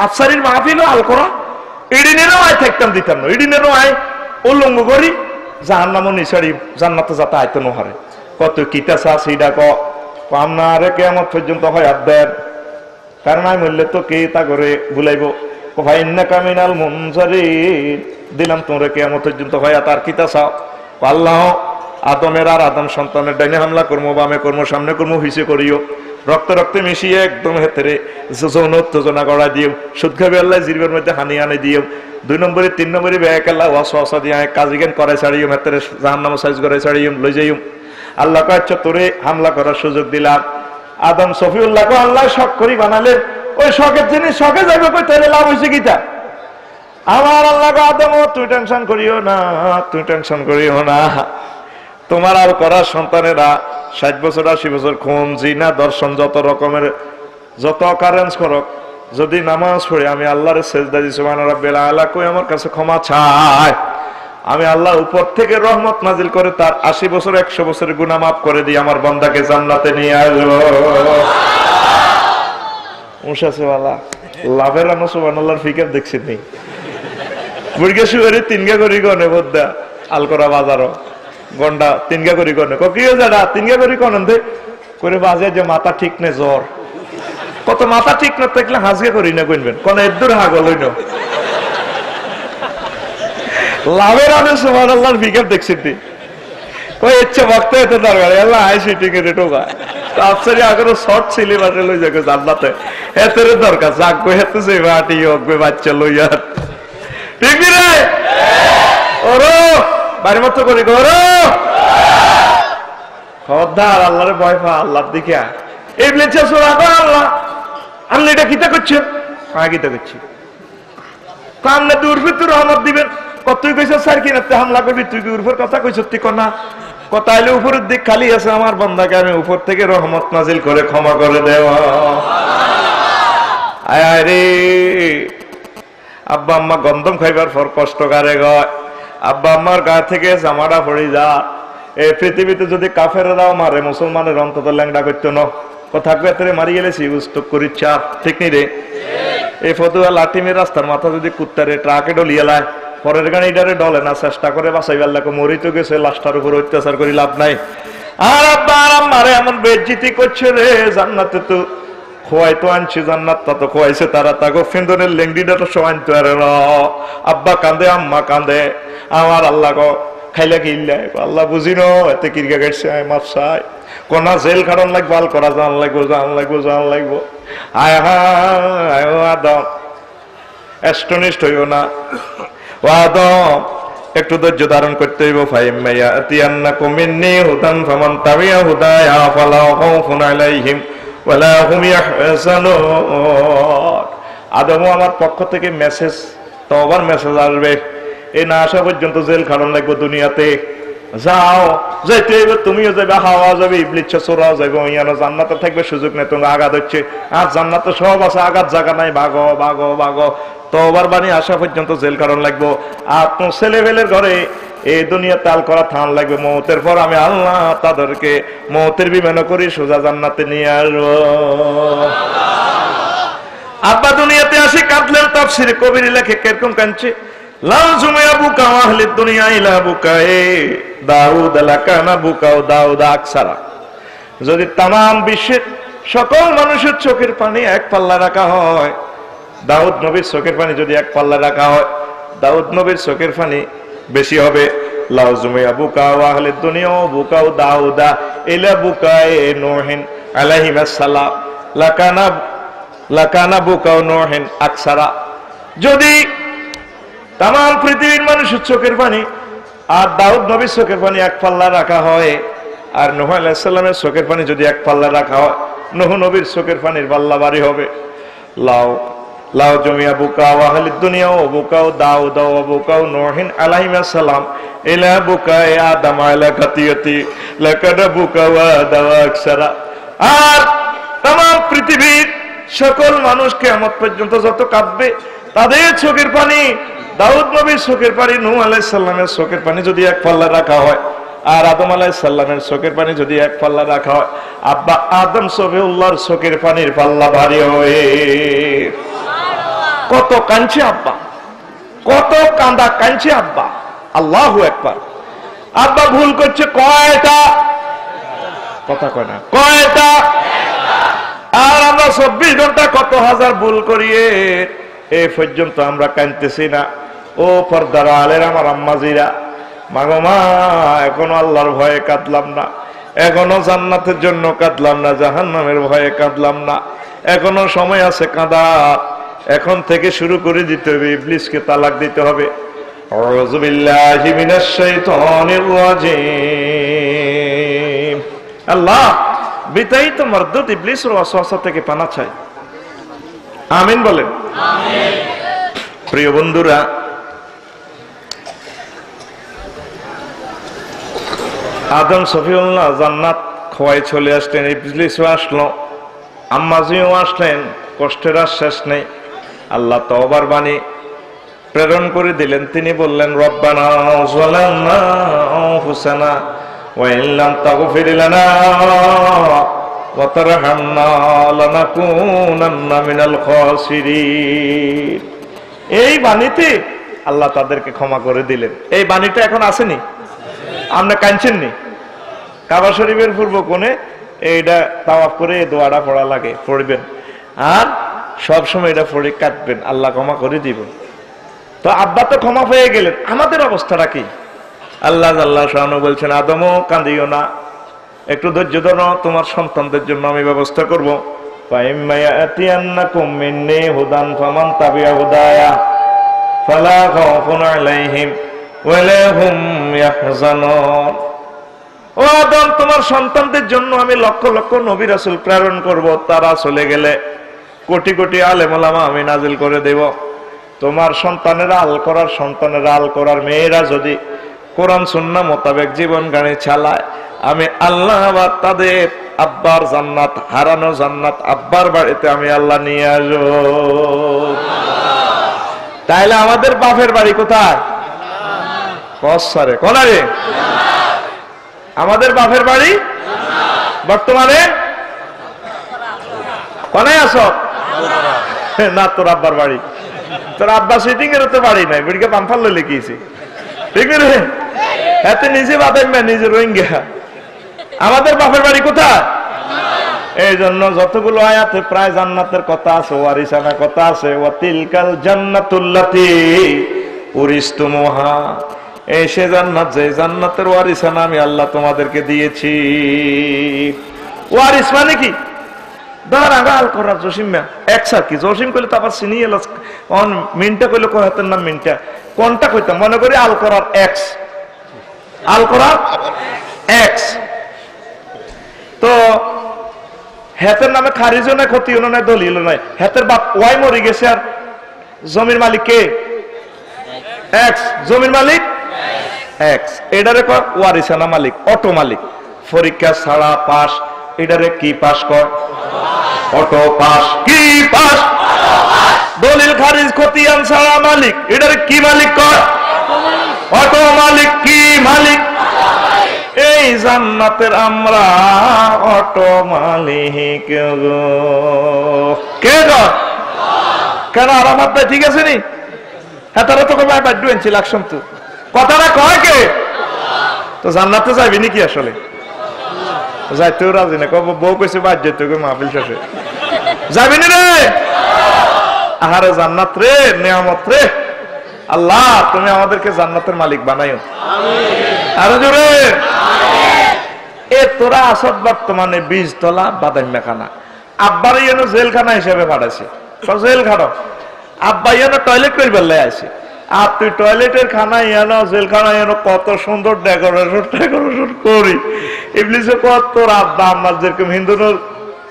আফসারির মাহফিল আল করা, ইডিনেরও আয় থাকতাম দিতাম না, ইডিনেরও আয় ও লুঙ্গ করি জাহান্নামও নিছাড়ি জান্নাতে যাতে আয়তো নহারে। কত কিতা চাস ইডা ক আপনারে কেমন পর্যন্ত হয় দেন কারণ আমি বললে তো কে তা করে বুলাইব ফাইন্নাকা মিনাল মুনজারিন দিলাম তোমরা কিয়ামতের পর্যন্ত হয় তার কিতা চাও আল্লাহ আদমের আর আদম সন্তানের ডাইনে হামলা করবো বামে করবো সামনে করবো হিসে করিও রক্তে রক্তে মিশিয়ে একদম হেতেরে যৌন উত্তেজনা করা দিও সুদ খাবে আল্লাহ জিরবের মধ্যে হানি আনে দিও 2 নম্বরে 3 নম্বরে ব্যাক আল্লাহ ওয়াসওয়াসা দিয়ে কাজিগান করে ছাড়িও হেতেরে জাহান্নাম সাইজ করে ছাড়িও লই যাইও আল্লাহ কাছে তোরে হামলা করার সুযোগ দিলাম আদম সফিউল্লাহকে আল্লাহ শখ করি বানালেন ওই শখের জিনিস শখে যাবে কই তাহলে লাভ হয়েছে কিটা আমার আল্লাহ আদম তুই টেনশন করিও না তুই টেনশন করিও না তোমার আর করার সন্তানেরা 60 বছর 80 বছর খুন জিনা দর্শন যত রকমের যত কারেন্স করক যদি নামাজ পড়ে আমি আল্লাহর সেজদা দিই সুবহান রাব্বিল আলা কই আমার কাছে ক্ষমা চাই আমি আল্লাহ উপর থেকে রহমত নাজিল করে তার 80 বছর 100 বছরের গুনাহ মাফ করে দিই আমার বান্দাকে জান্নাতে নিয়ে আসবো মুশাসে ওয়ালা লাভের আনো সুবহানাল্লাহর ফিকির দেখছেন নি বুড়গে শুয়ারে 3 গা করি গনে বদ্দা আলকরা বাজারও গন্ডা 3 গা করি গনে কিও যাডা 3 গা করি কোনন্দে করে বাজে যে মাথা ঠিক নে জ্বর কত মাথা ঠিক না থাকলে হাজগে করি না কইবেন কোন এদ্দুর হাগল হইন লাভের আনে সুবহানাল্লাহর ফিকির দেখছেন নি কই ইচ্ছে বক্তা এত দরকার আল্লাহ আইসি টিকেটে টোকা তাফসিরে আগের শর্ট সিলেবাসে লই যাকে জান্নাতে এতের দরকার জাগো হেতে যে বাটি হগবে বাচ্চা লইয়া ঠিক নি রে ওরো বাড়ি মত করি গরো খবরদার আল্লাহরে ভয় পা আল্লাহর দিকে এই বলেছে সোরা গো আল্লাহ আল্লাহ এটা কিতা করছেন আগে কিতা করছি কামনে দূর ভিতর রহমত দিবেন কতই কইছ স্যার কি নাতে হামলা করবি তুই কি উপর কথা কইছ তুই কোনা কথা আইলে উপরের দিক খালি আছে আমার বান্দাকে আমি উপর থেকে রহমত নাজিল করে ক্ষমা করে দেওয়া আয় আয় রে আব্বা আম্মা গন্ধম খাইবার পর কষ্ট করে গয় আব্বা আম্মার গা থেকে জামাটা পড়ে যা এই পৃথিবীতে যদি কাফেররাও মারে মুসলমানের অন্তত ল্যাংডা করতো না কথা কয়ে মারি গেলেছি উস্তুক করি চাপ ঠিক নি রে এই ফতুয়া লাঠিমের রাস্তার মাথা যদি কুত্তারে ট্রাকে ডলিয়ে লায় পরের গাড়িটারে ডলে না চেষ্টা করে বাঁচাইবার লাগে মরি তো গেছে লাশটার উপর অত্যাচার করি লাভ নাই আর আব্বা আর আম্মারে এমন বেজ্জিতি করছে রে জান্নাতে তো খোয়াই তো আনছি জান্নাত তা তো খোয়াইছে তারা তাকে ফিন্দনের লেংডিটা তো সব আনতে পারে না আব্বা কান্দে আম্মা কান্দে আমার আল্লাহ গো খাইলে কিনলে আল্লাহ বুঝিনো এতে কিরকা গেছে মাপ চাই কোনা জেল কারণ লাগবো আল করা জান লাগবো জান লাগবো আয় হায় আদম এস্টনিস্ট হইও না ও আদম একটু ধৈর্য ধারণ করতে হইব ফাইম্মাইয়া আতিয়ান্নাকুম মিন্নি হুদান ফামান তাবিয়া হুদায়া ফালা খাউফুন আলাইহিম ওয়ালা হুম ইয়াহজানুন আদম আমার পক্ষ থেকে মেসেজ তওবার মেসেজ আসবে এই না আসা পর্যন্ত জেল খাটন লাগবে দুনিয়াতে যাও যাইতে হইবে তুমিও যাবে হাওয়া যাবে ইবলিস চোরাও যাবে ইয়ানো জান্নাতে থাকবে সুযোগ নেই তোমরা আঘাত হচ্ছে আর জান্নাতে সব আছে আঘাত জায়গা নাই ভাগো ভাগো ভাগো তওবার বাণী আসা পর্যন্ত জেল কারণ লাগবো আর তোর ছেলেবেলের ঘরে এই দুনিয়া তাল করা থান লাগবে মৌতের পর আমি আল্লাহ তাদেরকে মৌতের বিমানে করি সোজা জান্নাতে নিয়ে আসবো আব্বা দুনিয়াতে আসি কাঁদলেন তাফসিরে কবির লেখে কিরকম কাঁদছে লাউজুমে বুকা আহলি দুনিয়া ইলা বুকায়ে দাউদ লাকানা বুকাও দাউদ আকসারা যদি तमाम বিশ্বের সকল মানুষের চোখের পানি এক পাল্লা রাখা হয় দাউদ নবীর চোখের পানি যদি এক পাল্লা রাখা হয় দাউদ নবীর চোখের পানি বেশি হবে লাউজুমে বুকা আহলি দুনিয়া বুকাও দাউদা ইলা বুকায়ে নূহিন আলাইহিস সালাম লাকানা বুকাও নূহিন আকসারা যদি तमाम পৃথিবীর মানুষের চোখের পানি আর দাউদ নবীর চোখের পানি এক পাল্লা রাখা হয় আর নূহ আলাইহিস সালামের চোখের পানি যদি এক পাল্লা রাখা হয় নূহ নবীর চোখের পানির পাল্লা ভারী হবে লাউ জমিয়া বুকা আহলি দুনিয়া ও বুকাও দাউদ ও বুকাও নূহিন আলাইহিস সালাম ইলা বুকায়ে আদম আলা কাতিয়াতি লাকাদ বুকা ওয়া দাওয়া আকসারা আর तमाम পৃথিবীর সকল মানুষ কিয়ামত পর্যন্ত যত কাঁদবে তাদের চোখের পানি দাউদ নবীর চোখের পানি নূহ আলাইহিস সালামের চোখের পানি যদি এক পাল্লা রাখা হয় আর আদম আলাইহিস সালামের চোখের পানি যদি এক পাল্লা রাখা হয় আব্বা আদম সফিউল্লাহর চোখের পানির পাল্লা ভারী হয় কত কাঁদছে আব্বা কত কাঁদা কাঁদছে আব্বা আল্লাহু আকবার আব্বা ভুল করছে কয়টা কথা কয় না কয়টা আর আমরা 24 ঘন্টা কত হাজার ভুল করিয়ে এ পর্যন্ত আমরা কাঁদতেছি না। ও পর্দার আলের আমার আম্মাজিরা, মাগো মা, এখনো আল্লাহর ভয়ে কাঁদলাম না, এখনো জান্নাতের জন্য কাঁদলাম না, জাহান্নামের ভয়ে কাঁদলাম না। এখনো সময় আছে কাঁদা, এখন থেকে শুরু করে দিতে হবে, ইবলিসকে তালাক দিতে হবে। আউযু বিল্লাহি মিনাশ শাইতানির রাজিম। আল্লাহ বিতাড়িত মারদুদ ইবলিসের ওয়াসওয়াসা থেকে পানা চাই, আমিন বলেন। আমিন। প্রিয় বন্ধুরা, আদম সফিউল্লাহ জান্নাত খোয়াই চলে আসলেন, ইবলিসও আসলো, আম্মাজিও আসলেন, কষ্টের আর শেষ নেই। আল্লাহ তওবার বাণী প্রেরণ করে দিলেন। তিনি বললেন, রব্বানা যালামনা আনফুসানা ওয়া ইন লাম তাগফির লানা ওয়া তারহামনা লানাকুনান্না মিনাল খাসিরিন। এই বাণীতে আল্লাহ তাদেরকে ক্ষমা করে দিলেন। এই বাণীটা এখন আসেনি? আমরা কাঁদছেননি? কাবা শরীফের পূর্ব কোণে এইটা তাওয়াফ করে এই দোয়াটা পড়া লাগে, পড়বেন, আর সবসময় এটা পড়ে কাঁদবেন, আল্লাহ ক্ষমা করে দিব। তো আব্বা তো ক্ষমা পেয়ে গেলেন, আমাদের অবস্থাটা কি? আল্লাহ আল্লাহ শানু বলছেন, আদমও কাঁদিও না, একটু ধৈর্য ধরো, তোমার সন্তানদের জন্য আমি ব্যবস্থা করবো। ফাইম্মা ইয়াতিয়ান্নাকুম মিন্নী হুদান ফামান তাবিআ হুদায়া ফালা খাউফুন আলাইহিম ওয়া লা হুম ইয়াহজানুন। ও আদম, তোমার সন্তানদের জন্য আমি লক্ষ লক্ষ নবী রাসূল প্রেরণ করব, তারা চলে গেলে কোটি কোটি আলেম ওলামা আমি নাজিল করে দেব। তোমার সন্তানেরা আল করার মেয়েরা যদি কোরআন সুন্নাহ মোতাবেক জীবন গাড়ি চালায়, আমি আল্লাহ আবার তাদের আব্বার জান্নাত, হারানো জান্নাত আব্বার বাড়িতে আমি আল্লাহ নিয়ে আসবো। তাইলে আমাদের বাপের বাড়ি কোথায়? কসারে কোনারে আমাদের বাপের বাড়ি বর্তমানে কোনায় আছো না? তোর আব্বার বাড়ি, তোর আব্বা সিটিং এর তো বাড়ি নাই, বিড়কে পাম্পাল লইলে লিখিয়েছি, ঠিক রে? এতে নিজে বাদাম না, নিজে রোহিঙ্গা। আমাদের বাপের বাড়ি কোথায়? এই জন্য যতগুলো আয়াতে প্রায় জান্নাতের কথা আছে, ওয়ারিসানা কথা আছে, ওয়া তিলকাল জান্নাতুল্লাতী উরিসতুমুহা, এই সে জান্নাত যে জান্নাতের ওয়ারিসানা আমি আল্লাহ তোমাদেরকে দিয়েছি। ওয়ারিস মানে কি? দাঁড়াগাল করার জসিমা একসার কি জসিম কইলে তারপর চিনি এলো, মিনটা কইলে কয়েতের নাম মিনটা, কোনটা কইতাম মনে করি আল করার এক্স, আল করার এক্স। তো হেতের নামে খারিজও নাই, ক্ষতিও নাই, দলিল নাই, হেতের বাপ ওয়াই মরে গেছে, আর জমির মালিক কে? এক্স। জমির মালিক এক্স, এটারে কর ওয়ারিসানা মালিক, অটো মালিক। পরীক্ষা ছাড়া পাস, এটারে কি পাস কর? Auto pass. কি পাস? দলিল খারিজ খতিয়ান ছাড়া মালিক, এটারে কি মালিক কর? অটো মালিক। কি মালিক? এই জান্নাতের আমরা অটো মালিক। কে গো? কেন আরামাত ভাই ঠিক আছে নি? হ্যাঁ, তারা তো কবে বাধ্য হয়েছিল লাকসাম, তো কথাটা কয় কে? তো জান্নাতে যাবি নাকি? আসলে যাইতেও রাজি না, কব বউ কইছে বাদ যেতে মাহফিল শেষে যাবি না রে? আহারে জান্নাত রে, নিয়ামত রে, আল্লাহ তুমি আমাদেরকে জান্নাতের মালিক বানাইও। আরো জোরে। এ তোরা আসত বর্তমানে 20 তলা বাদাম মেখানা, আব্বার যেন জেলখানা হিসেবে পাঠাইছে, জেল খানো। আব্বা যেন টয়লেট করে বেলায় আছে, আর তুই টয়লেটের খানা এনো, জেলখানা এনো, কত সুন্দর ডেকোরেশন করি। ইবলিসে কত তোর আব্বা আমার যেরকম হিন্দু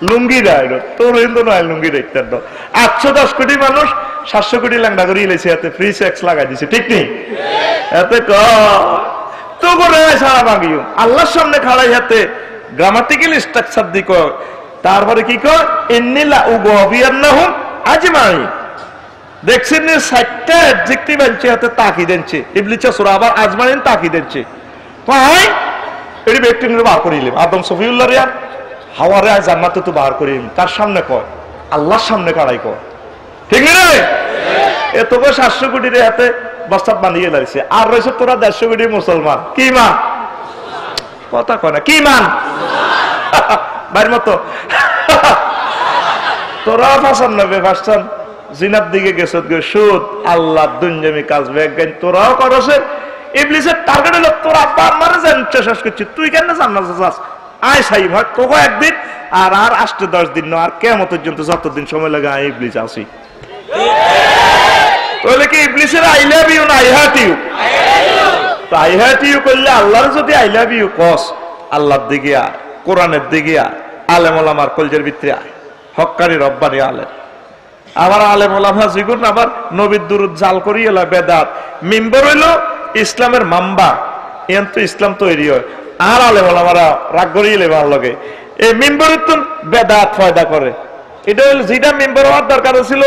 লুঙ্গি দেয়, তোর হিন্দু নয় লুঙ্গি দেখতে। 810 কোটি মানুষ 700 কোটি ল্যাংডা করে ইলেছে, এতে ফ্রি সেক্স লাগাই দিছে, ঠিক নেই? এতে তো করে সারা ভাঙিও আল্লাহর সামনে খাড়াই হাতে গ্রামাটিক্যাল স্ট্রাকচার দিক, তারপরে কি কর? ইন্নিলা উগবিয়ান্নাহুম আজমাইন। দেখছেন নি 60টা অ্যাডজেক্টিভ আনছে, হাতে তাকি দেনছে ইবলিসে সূরা, আবার আজমাইন তাকি দেনছে। ভাই এটি ব্যক্তি নিয়ে বার করিলেন আদম সফিউল্লাহ রে, হাওয়ারে জান্নাতে তো বার করিলেন, তার সামনে কয়? আল্লাহর সামনে কাড়াই কয়, ঠিক রে? এত 700 কোটি রে হাতে বস্তাত বানিয়ে লাগছে, আর রয়েছে তোরা 150 কোটি মুসলমান। কি মান? কথা কয় না, কি মান? বাইর মতো তোরা 95% জিনার দিকে গেছত গে সুদ আল্লাহ দুনজমি কাজ বেগান তোরাও করছে ইবলিসের টার্গেট হলো তোরা আব্বা আমারে জানতে শেষ করছিস তুই কেন জান্নাত যাস আয় সাই ভাই তোকে একদিন আর আর 8-10 দিন না আর কিয়ামত পর্যন্ত যতদিন সময় লাগে আই ইবলিস আসি তাহলে কি ইবলিসের আই লাভ ইউ না I hate you I hate you করলে আল্লাহর যদি আই লাভ ইউ কস আল্লাহর দিকে আয় কোরআনের দিকে আয় আলেম ওলামার কলজের ভিতরে আয় হক্কানি রব্বানি আলেম আবার আলেম ওলামা জিগুন আবার নবীর দুরূদ জাল করি এলা বেদাত মিম্বর হইলো ইসলামের মাম্বা এন তো ইসলাম তৈরি হয় আর আলেম ওলামারা রাগ করি এলে ভালো লাগে এই মিম্বরের তো বেদাত ফয়দা করে এটা হলো যেটা মিম্বর হওয়ার দরকার ছিল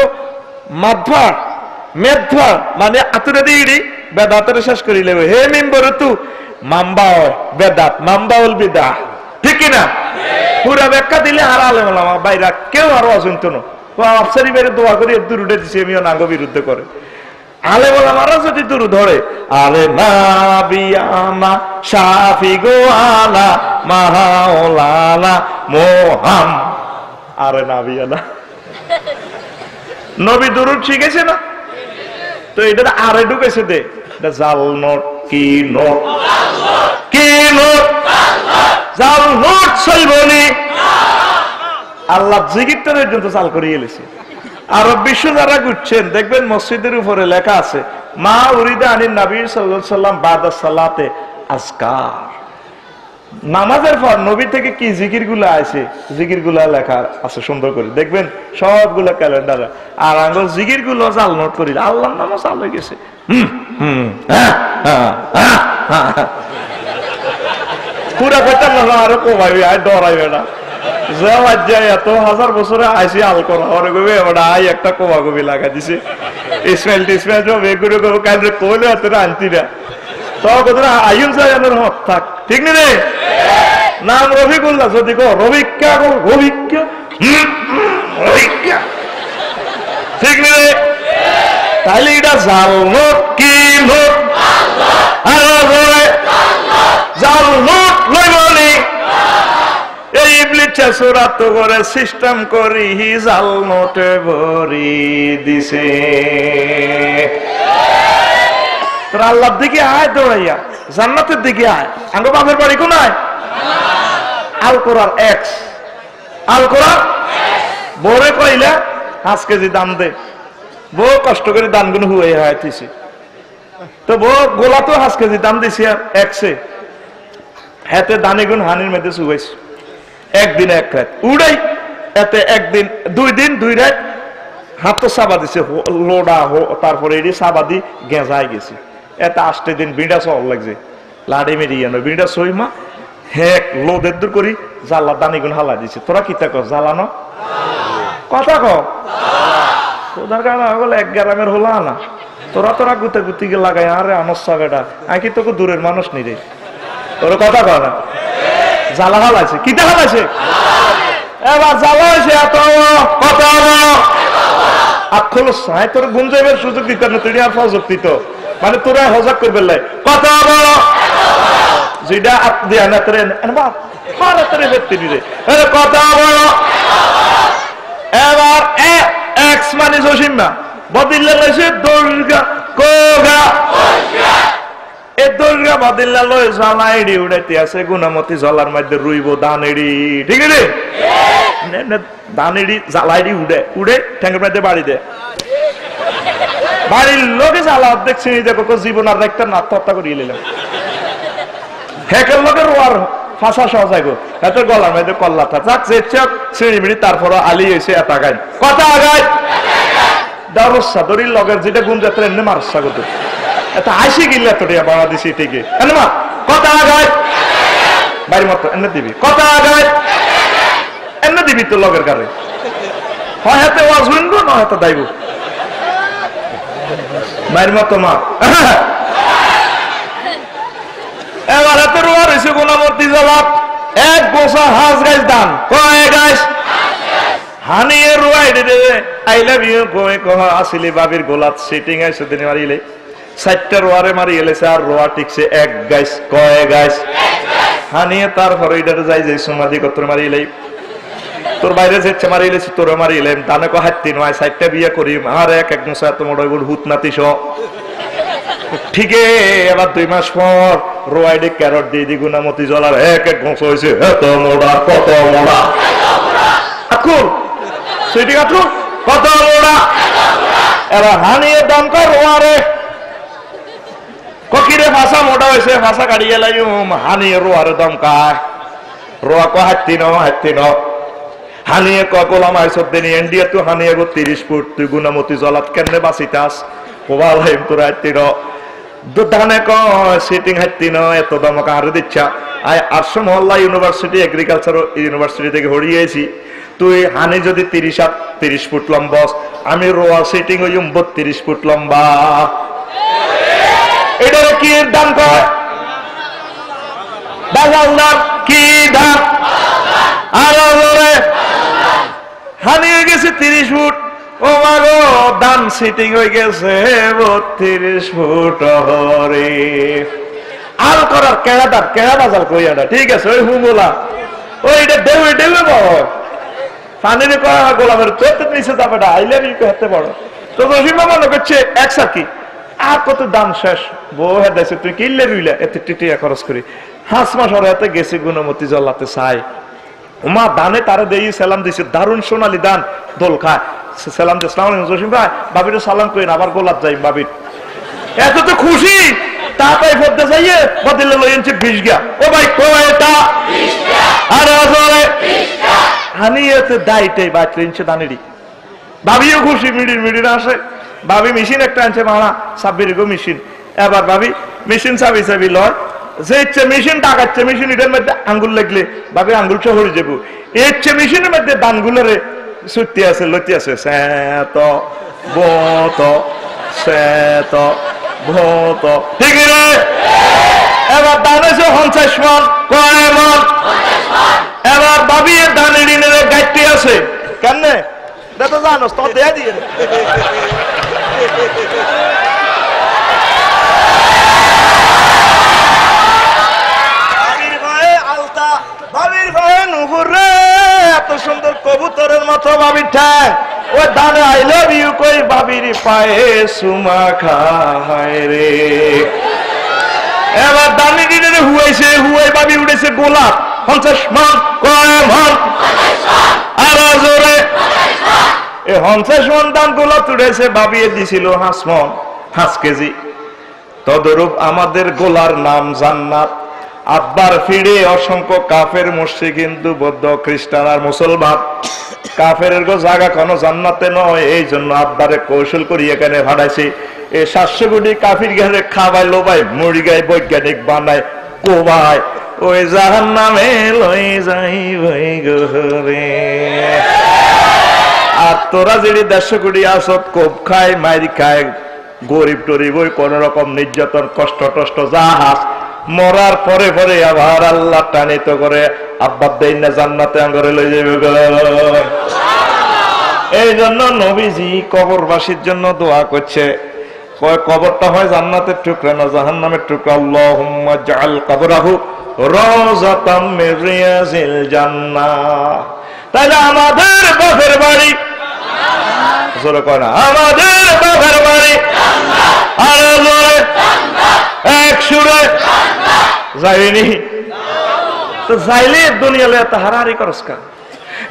মাধ্যা মেধা মানে আতুরে দিইড়ি বেদাতের শেষ করিলে হে মিম্বরে তু মাম্বা হয় বেদাত মাম্বা হল বিদা ঠিক কিনা পুরা ব্যাখ্যা দিলে আর আলেম ওলামা বাইরা কেউ আরো অচিন্ত না আফসারি বাইরে দোয়া করে দুরুদে দিছে আমিও নাঙ্গ বিরুদ্ধে করে আলেম ওলামারা যদি দুরু ধরে আলে নাবিয়ানা শাফি গো আলা মাওলানা মোহাম আরে নাবিয়ানা নবী দুরুদ শিখেছে না তো এটা আরে ঢুকেছে দে এটা জাল নোট কি নোট কি নোট জাল নোট সইবনি আল্লাহ জিকিরটা পর্যন্ত চাল করে এলেছে আরব বিশ্ব যারা ঘুরছেন দেখবেন মসজিদের উপরে লেখা আছে মা উরিদা আনিন নবী সাল্লাল্লাহু আলাইহি সাল্লাম বাদা সালাতে আজকার নামাজের পর নবী থেকে কি জিকিরগুলো আছে জিকিরগুলো লেখা আছে সুন্দর করে দেখবেন সবগুলো ক্যালেন্ডারে আর আঙ্গুল জিকিরগুলো জাল নোট করি আল্লাহর নাম চাল হয়ে গেছে পুরা কথা না আরো কমাইবে আর ডরাইবে না এত হাজার বছরে আইসি আল করা আই একটা কমা কবি লাগা দিছে ইসমাইল টিসমাইল সব এগুলো কালরে কইলে তোরা আনতিরা তখন আইন সাহেবের হক থাক ঠিক নি রে নাম রফিকুল্লাহ যদি কো রবিক্কা কো রবিক্কা রবিক্কা ঠিক নি রে তাইলে এটা জাল নোট কি নোট আল্লাহ জাল নোট লইবনি এই ইবলিসে সুরাত করে সিস্টেম করি জাল নোটে ভরি দিছে তোর আল্লাহর দিকে আয় দৌড়াইয়া জান্নাতের দিকে আয় আঙ্গ বাপের বাড়ি কোনায় আল কোরআন এক্স আল কোরআন বরে কইলা 5 কেজি দাম দে বউ কষ্ট করে দানগুলো হুয়ে হাইতেছে তো বউ গোলা তো 5 কেজি দাম দিছি আর এক্সে হাতে দানিগুন হানির মধ্যে শুয়েছে একদিন এক রাত উড়াই এতে একদিন 2 দিন 2 রাত হাত তো সাবা দিছে লোডা তারপরে এটি সাবা দি গেঁজাই গেছে এত 8 দিন বিড়া সব লাগছে লাড়ি মেরিয়ে বিড়া সইমা হেক লোদের দূর করি জাল্লা দানিগুন হালা দিছে তোরা কি তাক জ্বালানো কথা ক তোদের গানা বলে 1 গ্রামের হলা না তোরা তোরা গুতে গুতিকে লাগাই আরে আনসা বেটা আকি তোকে দূরের মানুষ নি রে তোর কথা কয় না জ্বালা হালাইছে কিটা হালাইছে এবার জ্বালা হয়েছে এত কথা আখল সাই তোর গুঞ্জাইবের সুযোগ দিত না তুই আর সুযোগ দিত মানে তোরা হজাক করবে লাই কথা বলো যেটা আপনি আনা তোরে এনবা মারা তোরে ব্যক্তি রে আরে কথা বলো এবার এক্স মানে জসিমা বদিল্লা লাইছে দুর্গা কোগা এ দুর্গা বদিল্লা লয় জালাইডি উড়াইতে আছে গুনামতি জলার মধ্যে রুইব দানেড়ি ঠিক আছে দানেড়ি জালাইডি উড়ে উড়ে ঠ্যাঙ্গের মধ্যে বাড়ি দেয় বাড়ির লোকে জ্বালা দেখছি দেখো জীবন আর একটা আত্মহত্যা করিয়ে নিলাম হেকের লোকের ওয়ার ফাঁসা সহজায় গো এত গলার মধ্যে কল্লাটা যাক যে চক শ্রেণী মিড়ি তারপর আলি এসে এত আগায় কথা আগায় দরসা দড়ির লগের যেটা গুণ যাত্রা এমনি মারসা গত এত হাসি গিলে এত টিয়া বাড়া দিছি ঠিকই মা কথা আগায় বাড়ি মতো এমনি দিবি কথা আগায় এমনি দিবি তো লগের কারে হয় হাতে ওয়াজ উইনবো না হাতে দাইব বাড়ির মতো মা এবার হাতে রোয়া রয়েছে গুণামূর্তি জবাব 1 গোছা হাঁস গাছ দান কয় গাছ হানিয়ে রোয়া এটি দেবে আই লাভ ইউ কয়ে কহ আসিলি বাবির গোলাত সিটিং আইসে দিনে মারিলে 4টা রোয়ারে মারি এলেছে আর রোয়া টিকছে 1 গাছ কয় গাছ হানিয়ে তারপরে এটাতে যাই যে সমাধি কত্র মারিলে তোর বাইরে যেচ্ছে মারিলেছি তোরে মারিলেন দানে কো হাত্তি নয় সাইডটা বিয়ে করি আর এক এক মশা এত মোটা হুত নাতিস ঠিক এবার 2 মাস পর রোয়াইডে ক্যারট দিয়ে দি গুনামতি জলার এক এক মশা হয়েছে এত মোড়া কত মোড়া আকুর সেটি আকুর কত মোড়া এবার হানিয়ে দাম কর রোয়ারে ককিরে ভাষা মোটা হয়েছে ভাষা কাটিয়ে লাইম হানিয়ে রোয়ারে দাম কায় রোয়া কো হাত্তি ন হানিয়ে কলাম আইসব দেনি ইন্ডিয়া তো হানিয়ে গো 30 ফুট তুই গুনামতি জলাত কেমনে বাঁচিতাস ওবাল হাইম তোর হাত্তি ন দুধানে ক সিটিং হাত্তি ন এত দাম কারে দিচ্ছা I 800 Mohalla university agriculture university থেকে হরিয়েছি তুই হানি যদি 30 ফুট লম্বা আমি রোয়া সিটিং হইম 32 ফুট লম্বা এটার কি দাম কয় দাম কি দাম আর হানিয়ে গেছে 30 ফুট ও মাগো দাম সিটিং হয়ে গেছে 32 ফুট হরে আল করার কেড়া বাজার কইয়াটা ঠিক আছে ওই হুমোলা ওইটা দেবে বড় পানির করা গোলামের তোর নিচে যাবে না আইলে হাতে বড় তো রহিমা মনে করছে এক সাকি আর কত দাম শেষ বউ হ্যাঁ দেখছে তুই কিনলে রইলা এত টিটিয়া খরচ করি 5 মাস ওর হাতে গেছে গুণমতি জল্লাতে চাই মা দানে তারা দিয়ে সালাম দিছে দারুণ সোনালি দান দোল খায় সালাম দিয়ে সালাম জসিম ভাই বাবির সালাম করেন আবার গোলাপ যাই বাবির এত তো খুশি তাড়াতাড়ি ফোরতে যাইয়ে বদলে লইছে 20 গা ও ভাই কো এটা 20 গা আর আসলে 20 গা হানিয়েতে দাইতে বাচ্চা ইঞ্চে দানেরই বাবিও খুশি মিডির আসে ভাবি মেশিন একটা আনছে মামা 26 গো মেশিন এবার ভাবি মেশিন চাবি লয় যে ইচ্ছে মেশিন টাকাচ্ছে মেশিন এটার মধ্যে আঙ্গুল লাগলে ভাবি আঙ্গুল হরে যাবো ইচ্ছে মেশিনের মধ্যে দানগুলোরে সুতি আছে লতি আছে স্যাত বত স্যাত ভত ঠিক রে এবার দান আছে 50 মন কয় মন 50 মন এবার ভাবি দানের ঋণের গাইতে আছে কেমনে তো জানো তো দেয়া দিয়ে এত সুন্দর কবুতরের মতো বাবির ঠ্যাং ওই দানে আই লাভ ইউ কই বাবির পায়ে সুমা খায় রে এবার দানি দিনে হুয়াই বাবি উঠেছে গোলাপ 50 মন কয় মন আর জোরে 50 মন দাম গোলাপ উঠেছে বাবিয়ে দিছিল 5 কেজি তদরূপ আমাদের গোলার নাম জান্নাত আব্বার ফিরে অসংখ্য কাফের মুশরিক কিন্তু বৌদ্ধ খ্রিস্টান আর মুসলমান কাফের জায়গা কোনো জান্নাতে নয় এই জন্য আব্বারে কৌশল করি এখানে ভাড়াইছি এই 700 কোটি কাফির ঘরে খাবাই লোবাই মুড়ি গায়ে বৈজ্ঞানিক বানায় কোবাই ওই জাহান্নামে লই যাই ভাই গরে আর তোরা যদি 150 কোটি আসত কোপ খায় মাইরি খায় গরিব টরিব ওই কোন রকম নির্যাতন কষ্ট টষ্ট জাহাজ মরার পরে পরে আবার আল্লাহ টানিত করে আব্বাদ দেই না জান্নাতে আঙ্গরে লই যাবে এই জন্য নবীজি কবরবাসীর জন্য দোয়া করছে কবরটা হয় জান্নাতের টুকরা না জাহান্নামের টুকরা আল্লাহুম্মা জাআল কবরাহু রাওযাতাম মির রিয়াজিল জান্নাহ তাহলে আমাদের বাপের বাড়ি জোরে কয় না আমাদের বাপের বাড়ি জান্নাত আর জোরে জান্নাত এক সুরে যাইনি তো যাইলে দুনিয়ালে এত হারাহারি করসকা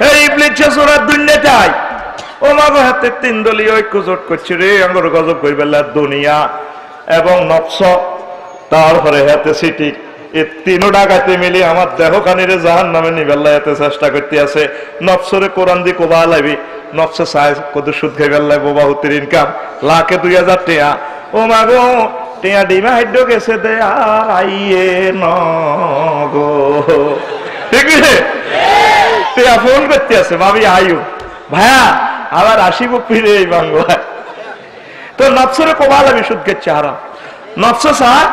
এই ইবলিস সূরা দুনিয়াটাই ও মাগো হাতে 3 দলীয় ঐক্য জোট করছে রে আঙ্গুর গজব কইবেলা দুনিয়া এবং নফস তারপরে হাতে সিটি এই তিনটা ডাকাতে মিলে আমার দেহখানিরে জাহান্নামে নিবেলা এতে চেষ্টা করতে আছে নফসরে কোরআন দি কোবা লাইবি নফসে সাইজ কত সুদ খাইবেল লাই বাবা হতির ইনকাম লাখে 2000 টাকা ও মাগো টিয়া ডিমা হাইড গেছে দে আর আইয়ে ন গো ঠিক আছে টিয়া ফোন করতে আছে ভাবি আইও ভাইয়া আবার আসিব ফিরে এই বাংলা তো নফসরে কোবাল আমি সুদ গেছে হারাম নফস সার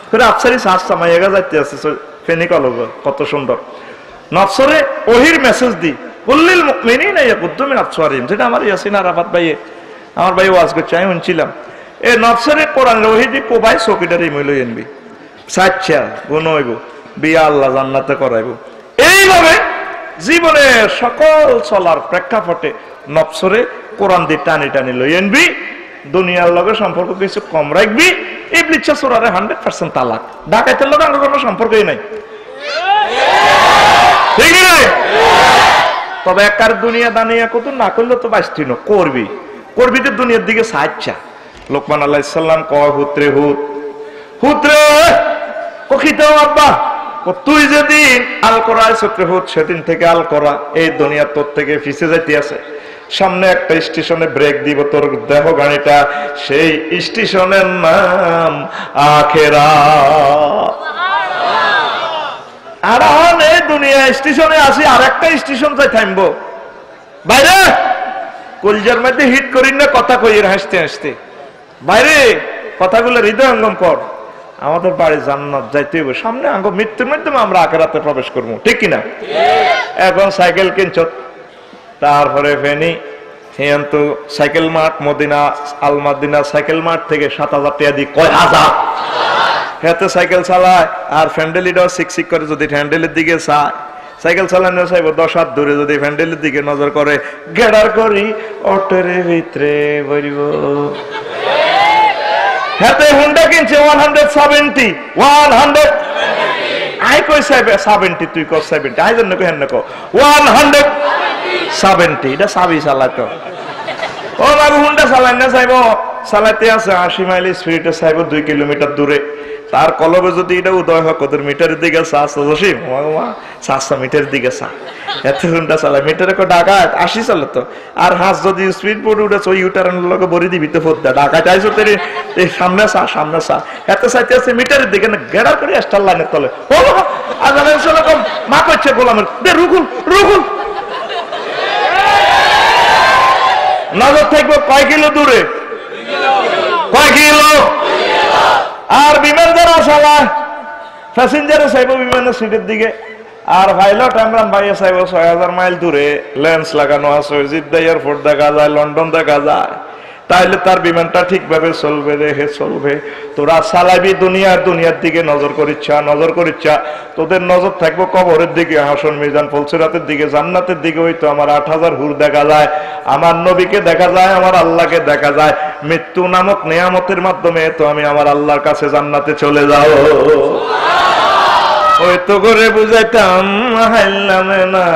করে আফসারি শ্বাস সামাইয়া যাইতে আছে ফেনি কলব কত সুন্দর নফসরে ওহির মেসেজ দি কুল্লিল মুমিনিনা ইয়াকুদ্দু মিন আবসারিহিম যেটা আমার ইয়াসিন আরাফাত ভাই আমার ভাই ওয়াজ করছে আমি শুনছিলাম এই নফসরে কোরআনের ওহি দি কোবাই সকিটারি মইল এনবি সাচ্চা গুণ হইব বিয়া আল্লাহ জান্নাতে করাইব এইভাবে জীবনের সকল চলার প্রেক্ষাপটে নফসরে কোরআন দিয়ে টানি টানি লই আনবি, দুনিয়ার লগে সম্পর্ক কিছু কম রাখবি। ইবলিস সূরারে 100% তালাক। ডাকাতের লগে আমার কোনো সম্পর্কই নাই, ঠিক না? তবে একার দুনিয়া দানিয়া কত না করলে তো বাঁচতি না, করবি করবি তো দুনিয়ার দিকে সাচ্ছা। লোকমান আলাইহিস সালাম কয় হুতরে হুত, হুতরে কখিতে আব্বা, তুই যেদিন আল করায় সূত্রে হুত, সেদিন থেকে আল করা এই দুনিয়া তোর থেকে ফিসে যাইতে আছে। সামনে একটা স্টেশনে ব্রেক দিব তোর দেহ গাড়িটা, সেই স্টেশনের নাম আখিরাত। আর এই দুনিয়া স্টেশনে আসি, আর একটা স্টেশন যাই থামবো বাইরে, কলজার মধ্যে হিট করি না কথা কই হাসতে হাসতে, বাইরে কথাগুলো হৃদয়ঙ্গম কর। আমাদের বাড়ি জান্নাত যাইতে হবে, সামনে আঙ্গ মৃত্যুর মাধ্যমে আমরা আখিরাতে প্রবেশ করবো, ঠিক কিনা? এখন সাইকেল কিনছ, তারপরে ফেনি তো সাইকেল মার্ট, মদিনা আল মাদিনা সাইকেল মার্ট থেকে 7,000 টাকা দিয়ে কয় হাজার হাতে সাইকেল চালায়। আর ফ্যান্ডেলিটাও শিক করে, যদি ফ্যান্ডেলের দিকে চায় সাইকেল চালানো চাইব 10 হাত দূরে, যদি ফ্যান্ডেলের দিকে নজর করে গেড়ার করি অটোর ভিতরে বলিব। হাতে হুন্ডা কিনছে 170, 100 আই কই 70, তুই কর 70, আই জন্য কই হেন কো 170, এটা সাবি চালাতো। ও বাবু হুন্ডা চালাই না চাইব, চালাইতে আছে 80 মাইল স্পিডে চাইব 2 কিলোমিটার দূরে। তার কলবে যদি এটা উদয় হয় কত মিটারের দিকে 700 মিটারের দিকে চা, এত হুন্ডা চালায় মিটারে কো ঢাকা 80 চালে তো। আর হাঁস যদি স্পিড বোর্ড উঠেছে ওই ইউটারের লোক বড়ি দিবি তো ফোদ্দা ঢাকা চাইছো তেরে সামনে চা সামনে চা, এত চাইতে আছে মিটারের দিকে না গেড়া করে স্টার লাইনের তলে। ও আজানের সেরকম মা করছে গোলামের, দে রুকুল রুকুল। নজর থাকবো কয় কিলো দূরে, কয় কিলো। আর বিমান যারা চালায় প্যাসেঞ্জারে চাইব বিমানের সিটের দিকে, আর পাইলট ইমরান ভাইয়া চাইব 6000 মাইল দূরে, লেন্স লাগানো আছে, জিদ্দা এয়ারপোর্ট দেখা যায়, লন্ডন দেখা যায়। তাইলে তার বিমানটা ঠিকভাবে চলবে, রেখে চলবে। তোরা চালাবি দুনিয়ার দিকে নজর করিচ্ছা, তোদের নজর থাকবো কবরের দিকে, হাসন মিজান ফুলসিরাতের দিকে, জান্নাতের দিকে। ওই তো আমার 8000 হুর দেখা যায়, আমার নবীকে দেখা যায়, আমার আল্লাহকে দেখা যায়। মৃত্যু নামক নিয়ামতের মাধ্যমে তো আমি আমার আল্লাহর কাছে জান্নাতে চলে যাও। ওই তো করে বুঝাইতাম হাইলাম না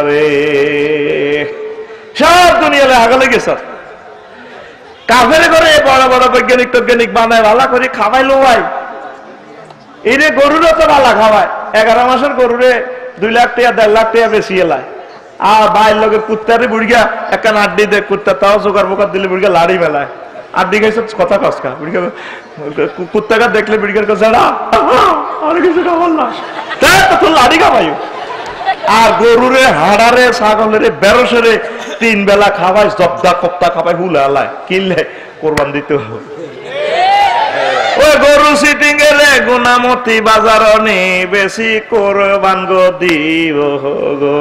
রে, সব দুনিয়ালে আগালে গেছে। কাফের করে বড় বড় বৈজ্ঞানিক বানায় ভালা করে খাওয়াইলো ভাই। এরে গরুরও তো ভালা খাওয়ায়, 11 মাসের গরুরে 2 লাখ টাকা 1.5 লাখ টাকা বেশি এলায়। আর ভাইয়ের লোকের কুত্তারে বুড়িয়া একখান আড্ডি দেয়, কুত্তা তাও জোগাড় বোকার দিলে বুড়িয়া লাড়ি মেলায়। আড্ডি খাইছে কথা কসকা, কুত্তাকা দেখলে বুড়িয়ার কাছে আর কিছু খাবার না, তোর লাড়ি খাওয়াই। আর গরুরে হাড়ারে ছাগলের বেরসেরে 3 বেলা খাওয়াই, জব্দা কপ্তা খাওয়াই, হুলালায় কিনলে কোরবান দিতে হবে। ওই গরু সিটিং এলে গুনামতি বাজার নে বেশি কোরবান গো দিব গো।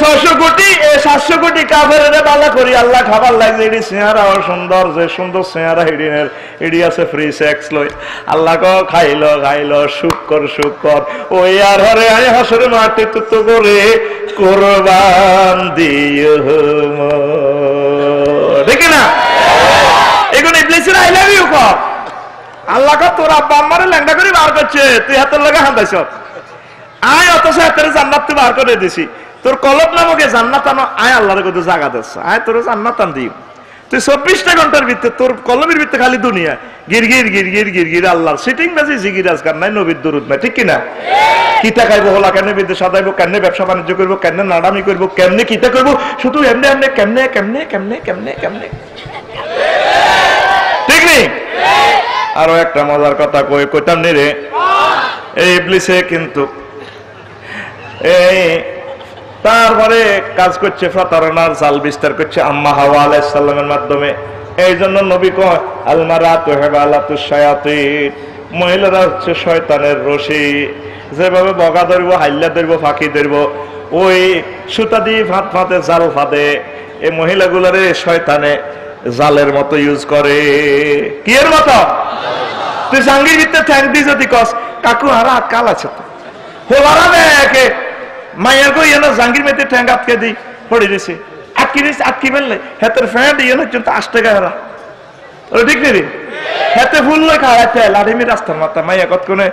600 কোটি 700 কোটি কাফেরে বালা করি আল্লাহ খাবার লাগছে। এটি চেহারা সুন্দর, যে সুন্দর চেহারা হিডিনের এডি আছে ফ্রি সেক্স লই। আল্লাহ ক খাইলো শুকর ওই আর হরে আয় হাসরে মাটি তুত করে কোরবান দিও দেখি না। এগুলো ইবলিসের আই লাভ ইউ কর। আল্লাহ ক তোর আব্বা আম্মারে ল্যাংড়া করে বার করছে, তুই হাতের লাগা হাঁদাইছ। আয় অথচ হাতের জান্নাত তুই বার করে দিছি। তোর কলব নামকে জান্নাত আনো, আয় আল্লাহর কত জায়গা দিচ্ছ, আয় তোর জান্নাত আন দিই। তুই 24টা ঘন্টার ভিতরে তোর কলমের ভিতরে খালি দুনিয়া গির আল্লাহর সিটিং বাজি জিগির আজকার নাই, নবীর দরুদ নাই, ঠিক কিনা? কিতা খাইবো হলা কেন, বিদেশ সাজাইবো কেমনে, ব্যবসা বাণিজ্য করবো কেমনে, নাড়ামি করবো কেমনে, কিতা করবো শুধু এমনি এমনি কেমনে, ঠিক নেই? আরো একটা মজার কথা কইতাম নি রে। এই ইবলিসে কিন্তু এই তারপরে কাজ করছে, প্রতারণার জাল বিস্তার করছে আম্মা হাওয়া আলাইহিস সালামের মাধ্যমে। এই জন্য নবী কয় আল মারাতু হাবালাতুশ শায়াতিন, মহিলারা হচ্ছে শয়তানের রশি। যেভাবে বগা ধরবো, হাইল্লা ধরবো, ফাঁকি ধরবো, ওই সুতা দিয়ে ফাঁদে জাল ফাঁদে। এই মহিলাগুলারে শয়তানে জালের মতো ইউজ করে। কি এর মতো? তুই জাঙ্গির ভিতরে ঠ্যাং দিয়ে যদি কস কাকু আর কাল আছে তো হোলারা দেখে মায়ের গো ইয়ে না জাঙ্গির মেতে ঠ্যাং আটকে দিই পড়ে দিছে আটকি ফেললে হাতের ফ্যান্ড ইয়ে না কিন্তু 8 টাকা হারা ওরা ঠিক নেই হাতে ফুল লই খাড়াতে লাঠিমি রাস্তার মাথা মাইয়া কত কোনে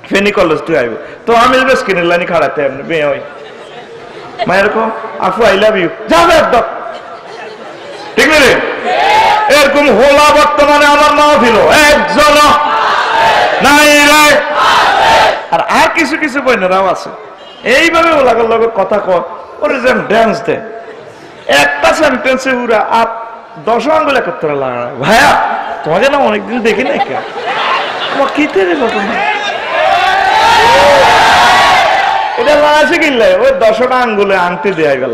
ফেনি কলেজ তুই আইব তো আমি বেশ কিনে লাইনি খাড়াতে এমনি মেয়ে হয় মায়ের কো আফু আই লাভ ইউ যাবে একদম ঠিক নেই এরকম হোলা বর্তমানে আমার মাহফিল একজন নাই রে আর কিছু কিছু বইনেরাও আছে এইভাবে ওলাগের লগে কথা কয় ওরে যেন ড্যান্স দেয় একটা সেন্টেন্সে উড়া আর 10 আঙ্গুল একত্রে লাগা ভাইয়া তোমাকে না অনেকদিন দেখি নাই কে তোমার কি তেরে ঘটনা এটা লাগাছে কিনলে ওই 10টা আঙ্গুলে আংটি দেয়া গেল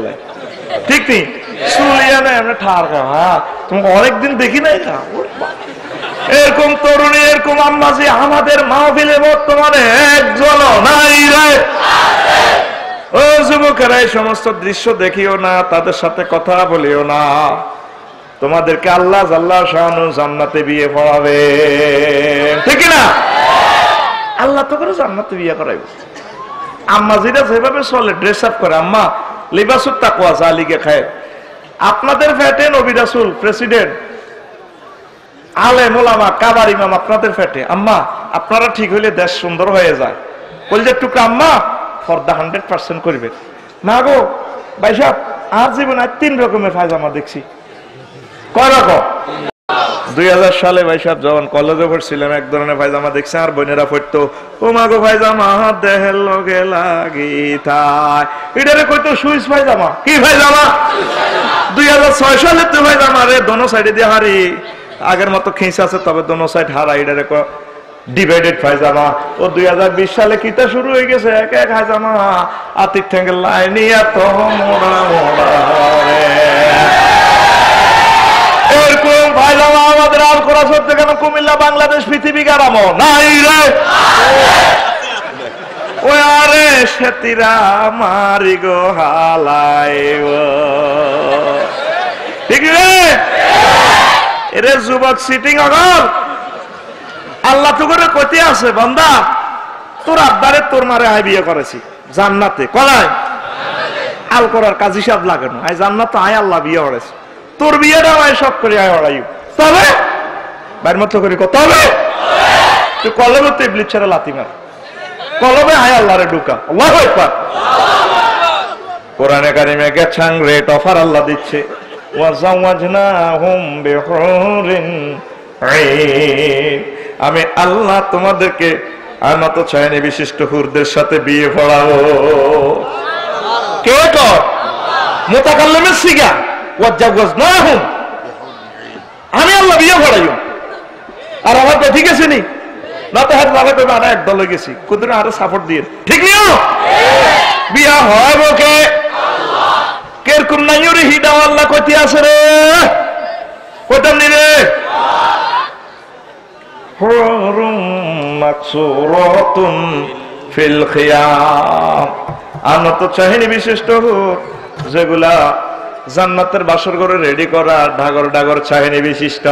ঠিক নেই সুলিয়া না আমরা ঠার খা হ্যাঁ তোমাকে অনেকদিন দেখি নাই কা এরকম তরুণী এরকম আম্মাজি আমাদের মাহফিলে বর্তমানে একজন নাই রে ও যুবকেরা এই সমস্ত দৃশ্য দেখিও না তাদের সাথে কথা বলিও না তোমাদেরকে আল্লাহ জাল্লা শানু জান্নাতে বিয়ে পড়াবে ঠিক না আল্লাহ তো করে জান্নাতে বিয়ে করাইবে আম্মাজিরা যেভাবে চলে ড্রেস আপ করে আম্মা লিবাসুত তাকওয়া জালিকে খায় আপনাদের ফ্যাটে নবী রাসূল প্রেসিডেন্ট আলেম ওলামা কাবার ইমাম আপনাদের ফ্যাটে আম্মা আপনারা ঠিক হইলে দেশ সুন্দর হয়ে যায় বলছে টুকরা আম্মা ফর্দা 100% করবে না গো ভাই সাহেব আর জীবনে 3 রকমের পায়জামা দেখছি কয় রকম 2000 সালে ভাই সাহেব যখন কলেজে পড়ছিলাম এক ধরনের পায়জামা দেখছি আর বোনেরা পড়তো ও মা গো পায়জামা দেহের লগে লাগি থাই এটারে কইতো সুইস পায়জামা কি পায়জামা 2006 সালে তো পায়জামা রে দোনো সাইডে দিয়ে হারি আগের মতো খিঁচ আছে তবে দোনো সাইড হারা এটারে ডিভাইডেড পায়জামা ও 2020 সালে কিতা শুরু হয়ে গেছে এক এক পায়জামা আতিক ঠ্যাঙ্গের লাইনি এত মোড়া মোড়া রে এরকম পায়জামা আমাদের আর করা সত্যি কেন কুমিল্লা বাংলাদেশ পৃথিবী গারামো নাই রে ও আরে সেতিরা মারি গো হালাই ঠিক রে এরে যুবক সিটিং আগল আল্লাহ তো করে কইতে আছে বান্দা তোর আব্বারে তোর মারে আই বিয়ে করেছি জান্নাতে কলায় আল করার কাজ হিসাব লাগে না আই জান্নাত আই আল্লাহ বিয়ে করেছি তোর বিয়েটা আই সব করে আই হড়াই তবে বাইর মতো করে কত হবে তুই কলমে তো ইবলিস ছেড়ে লাথি মার কলমে আই আল্লাহরে ঢুকা আল্লাহু আকবার কোরআনে কারিমে গেছাং রেট অফার আল্লাহ দিচ্ছে ওয়া জাওয়াজনাহুম বিহুরিন আইন আমি আল্লাহ তোমাদেরকে আনত চাইনি বিশিষ্ট হুরদের সাথে বিয়ে পড়াবো কে কর মুতাকাল্লিমের সিগা ওয়া জাওয়াজনাহুম আমি আল্লাহ বিয়ে পড়াইও আর আমার তো ঠিক আছে নি না তো হাত ভাবে কইবা না একদল হয়ে গেছি কুদরে আরো সাপোর্ট দিয়ে ঠিক নিও বিয়া হয় বকে আল্লাহ কেরকম নাইরে হিডা আল্লাহ কইতে আছে রে কইতাম নি রে হুরুম মাকসুরাতুন ফিল খিয়াম আনত চাহিনি বিশিষ্ট হুর যেগুলা জান্নাতের বাসর ঘরে রেডি করা ঢাগর ঢাগর চাহিনি বিশিষ্ট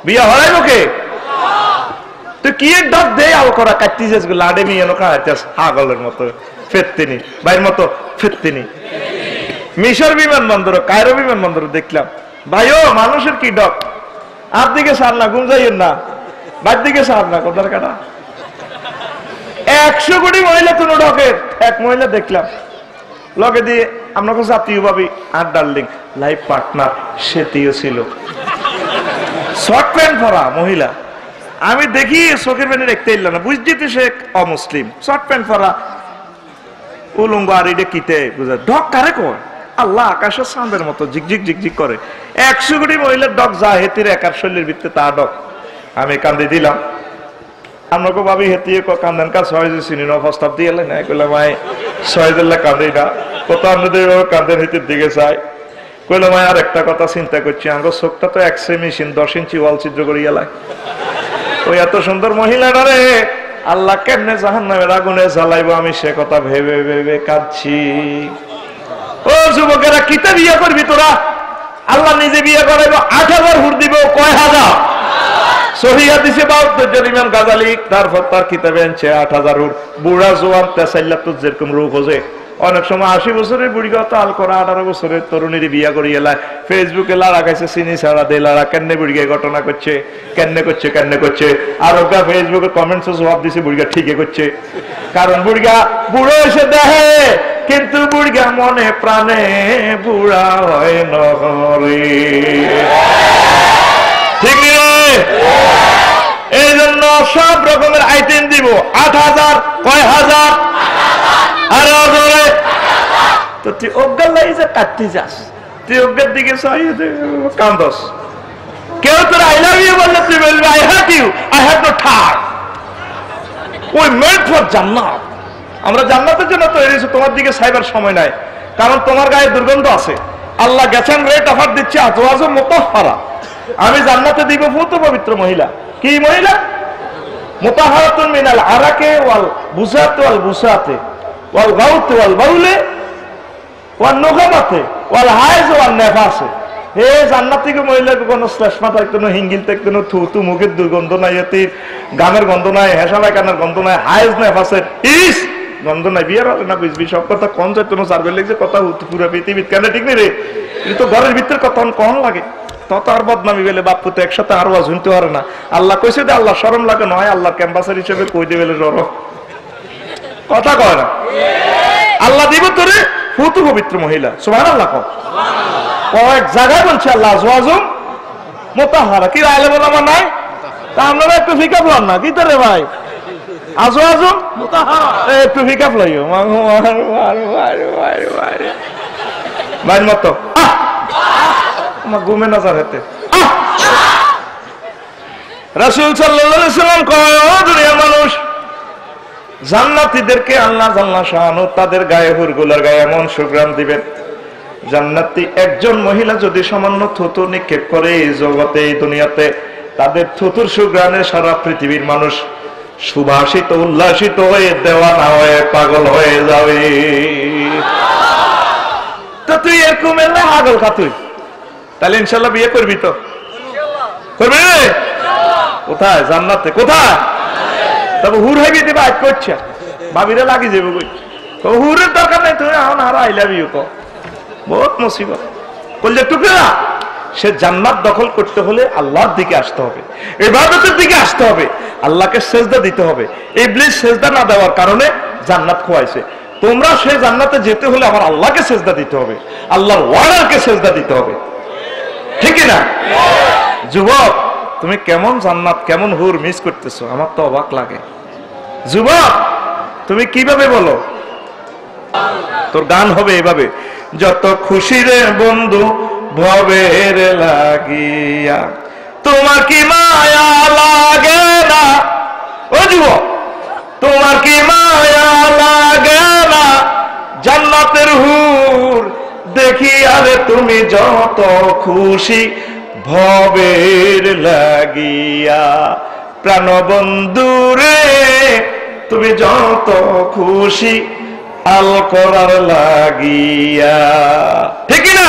বিয়া হয় বকে তুই কি ডাক দে আল করা কাটতি যেগুলো লাডে মিয়ে নো খাইতেছ হাগলের মতো ফেত্তিনি ভাইয়ের মতো ফেত্তিনি মিশর বিমানবন্দর কায়রো বিমানবন্দর দেখলাম ভাইও মানুষের কি ডক আর দিকে সার না ঘুম যাইয়েন না বাদ দিকে সার না কোথার কাটা 100 কোটি মহিলা কোন ডকের এক মহিলা দেখলাম লগে দিয়ে আমরা কাছে জাতীয় ভাবি আর ডার্লিং লাইফ পার্টনার সেটিও ছিল শর্ট প্যান্ট পরা মহিলা আমি দেখি চোখের পানি দেখতে ইল্লা না বুঝ দিতে সে অমুসলিম শর্ট প্যান্ট পরা উলঙ্গ আর এটা কিতে বুঝা ডক কারে কয় আল্লাহ আকাশের চাঁদের মতো ঝিকঝিক ঝিকঝিক করে 100 কোটি মহিলার ডক যা হেতির একার শৈলীর ভিত্তিতে তা ডক আমি কান্দি দিলাম আপনাকে ভাবি হেতিয়ে কান্দেন কাজ হয় যে চিনি প্রস্তাব দিয়ে এলেন কইলে ভাই 6 দিল্লা কান্দি না কত আমাদের কান্দের হিতের দিকে চাই কইলে ভাই আর একটা কথা চিন্তা করছি আঙ্গ চোখটা তো 1 মেশিন 10 ইঞ্চি ওয়াল ছিদ্র করিয়া লাগে ওই এত সুন্দর মহিলাটা রে আল্লাহ কেমনে জাহান্নামের আগুনে জ্বালাইবো আমি সে কথা ভেবে ভেবে কাঁদছি ও যুবকেরা কিতা বিয়ে করবি তোরা আল্লাহ নিজে বিয়ে করাইবো 8000 হুর দিব কয় হাজার সহিহ হাদিসে 72 জন ইমাম গাজালি তারপর তার কিতাবে আনছে 8000 হুর বুড়া জোয়ান তেসাইল্লাতুজ যেরকম রূপ হোজে অনেক সময় 80 বছরের বুড়ি কথা আল করা 18 বছরের তরুণীর বিয়া করিয়ে লাই ফেসবুকে লাড়া খাইছে চিনি ছাড়া দে লাড়া কেন্নে বুড়িকে ঘটনা করছে কেন্নে করছে আর ওটা ফেসবুকে কমেন্টসে জবাব দিছে বুড়িকা ঠিকই করছে কারণ বুড়িকা বুড়ো এসে দেখে কিন্তু বুড়িকা মনে প্রাণে বুড়া হয় নহরে ঠিক এই জন্য সব রকমের আইটেম দিব 8000 কয় হাজার আরো ধরে তো তুই অজ্ঞান লাই যে কাটতে যাস তুই অজ্ঞার দিকে কান্দস কেউ তোর আই লাভ ইউ বললে তুই বলবি আই হ্যাভ নো ঠার ওই মেড ফর জান্নাত আমরা জান্নাতের জন্য তৈরি হয়েছি তোমার দিকে সাইবার সময় নাই কারণ তোমার গায়ে দুর্গন্ধ আছে আল্লাহ গেছেন রেট অফার দিচ্ছে আজওয়াজ মুতাহহারা আমি জান্নাতে দিব পুত পবিত্র মহিলা কি মহিলা মুতাহহারাতুন মিনাল আরাকে ওয়াল বুসাতে ওয়াল বুসাতে ওয়াল গাউতে ওয়াল বাউলে ওয়াল নুগামাতে ওয়াল হাইজ ওয়াল নেফাসে হে জান্নাতীকে মহিলাকে কোনো শ্লেষ্মা থাকতো না হিঙ্গিল থাকতো না থুতু মুখের দুর্গন্ধ নাই এতে গানের গন্ধ নাই হেসালাই কানের গন্ধ নাই হাইজ নেফাসের ইস গন্ধ নাই বিয়ার হবে না বুঝবি সব কথা কম চাইতো না সার্ভে লিখছে কথা পুরো পৃথিবীর কেন ঠিক নেই রে কিন্তু ঘরের ভিতরে কথা কম লাগে তত আর বদনামি বেলে বাপ্পু তো একসাথে আরো আওয়াজ শুনতে পারে না আল্লাহ কইছে যে আল্লাহ শরম লাগে নয় আল্লাহ ক্যাম্পাসার হিসেবে কই দেবে জড় কথা কয় না আল্লাহ দিব তোরে ফুতু পবিত্র মহিলা সুবহানাল্লাহ কয়েক জায়গায় বলছে আল্লাহ আজওয়াজুম মুতাহহারা কি আলেম ওলামা নাই তা আপনারা একটু ফিকা বলেন না কি তোরে ভাই আজওয়াজুম মুতাহহারা একটু ফিকা লইও ভাই মতো আমার ঘুমে নজর হেতে রাসূল সাল্লাল্লাহু আলাইহি সাল্লাম কয় ও দুনিয়ার মানুষ জান্নাতীদেরকে আল্লাহ জাল্লা শাআনু তাদের গায়ে হুরগুলার গায়ে এমন সুগ্রাম দিবেন জান্নাতি একজন মহিলা যদি সামান্য থুতু নিক্ষেপ করে এই জগতে এই দুনিয়াতে তাদের থুতুর সুগ্রামে সারা পৃথিবীর মানুষ সুভাষিত উল্লাসিত হয়ে দেওয়ানা হয়ে পাগল হয়ে যাবে তো তুই এরকম এলে পাগল খা তুই তাহলে ইনশাআল্লাহ বিয়ে করবি তো করবি কোথায় জান্নাতে কোথায় তবে হুর হয়ে দিবা আজ করছে ভাবিরে লাগি যাবে কই হুরের দরকার নেই তুমি এখন আর আই লাভ ইউ কো বহুত মুসিবত বললে টুকরা সে জান্নাত দখল করতে হলে আল্লাহর দিকে আসতে হবে ইবাদতের দিকে আসতে হবে আল্লাহকে সেজদা দিতে হবে ইবলিস সেজদা না দেওয়ার কারণে জান্নাত খোয়াইছে তোমরা সেই জান্নাতে যেতে হলে আমার আল্লাহকে সেজদা দিতে হবে আল্লাহর ওয়ার্ডারকে সেজদা দিতে হবে ঠিক না যুবক তুমি কেমন জান্নাত কেমন হুর মিস করতেছো আমার তো অবাক লাগে যুবক তুমি কিভাবে বলো তোর গান হবে এভাবে যত খুশি রে বন্ধু ভবের লাগিয়া তোমার কি মায়া লাগে না ও যুবক তোমার কি মায়া লাগে না জান্নাতের হুর দেখি আরে তুমি যত খুশি ভবের লাগিয়া প্রাণবন্ধু রে তুমি যত খুশি আল করার লাগিয়া ঠিক না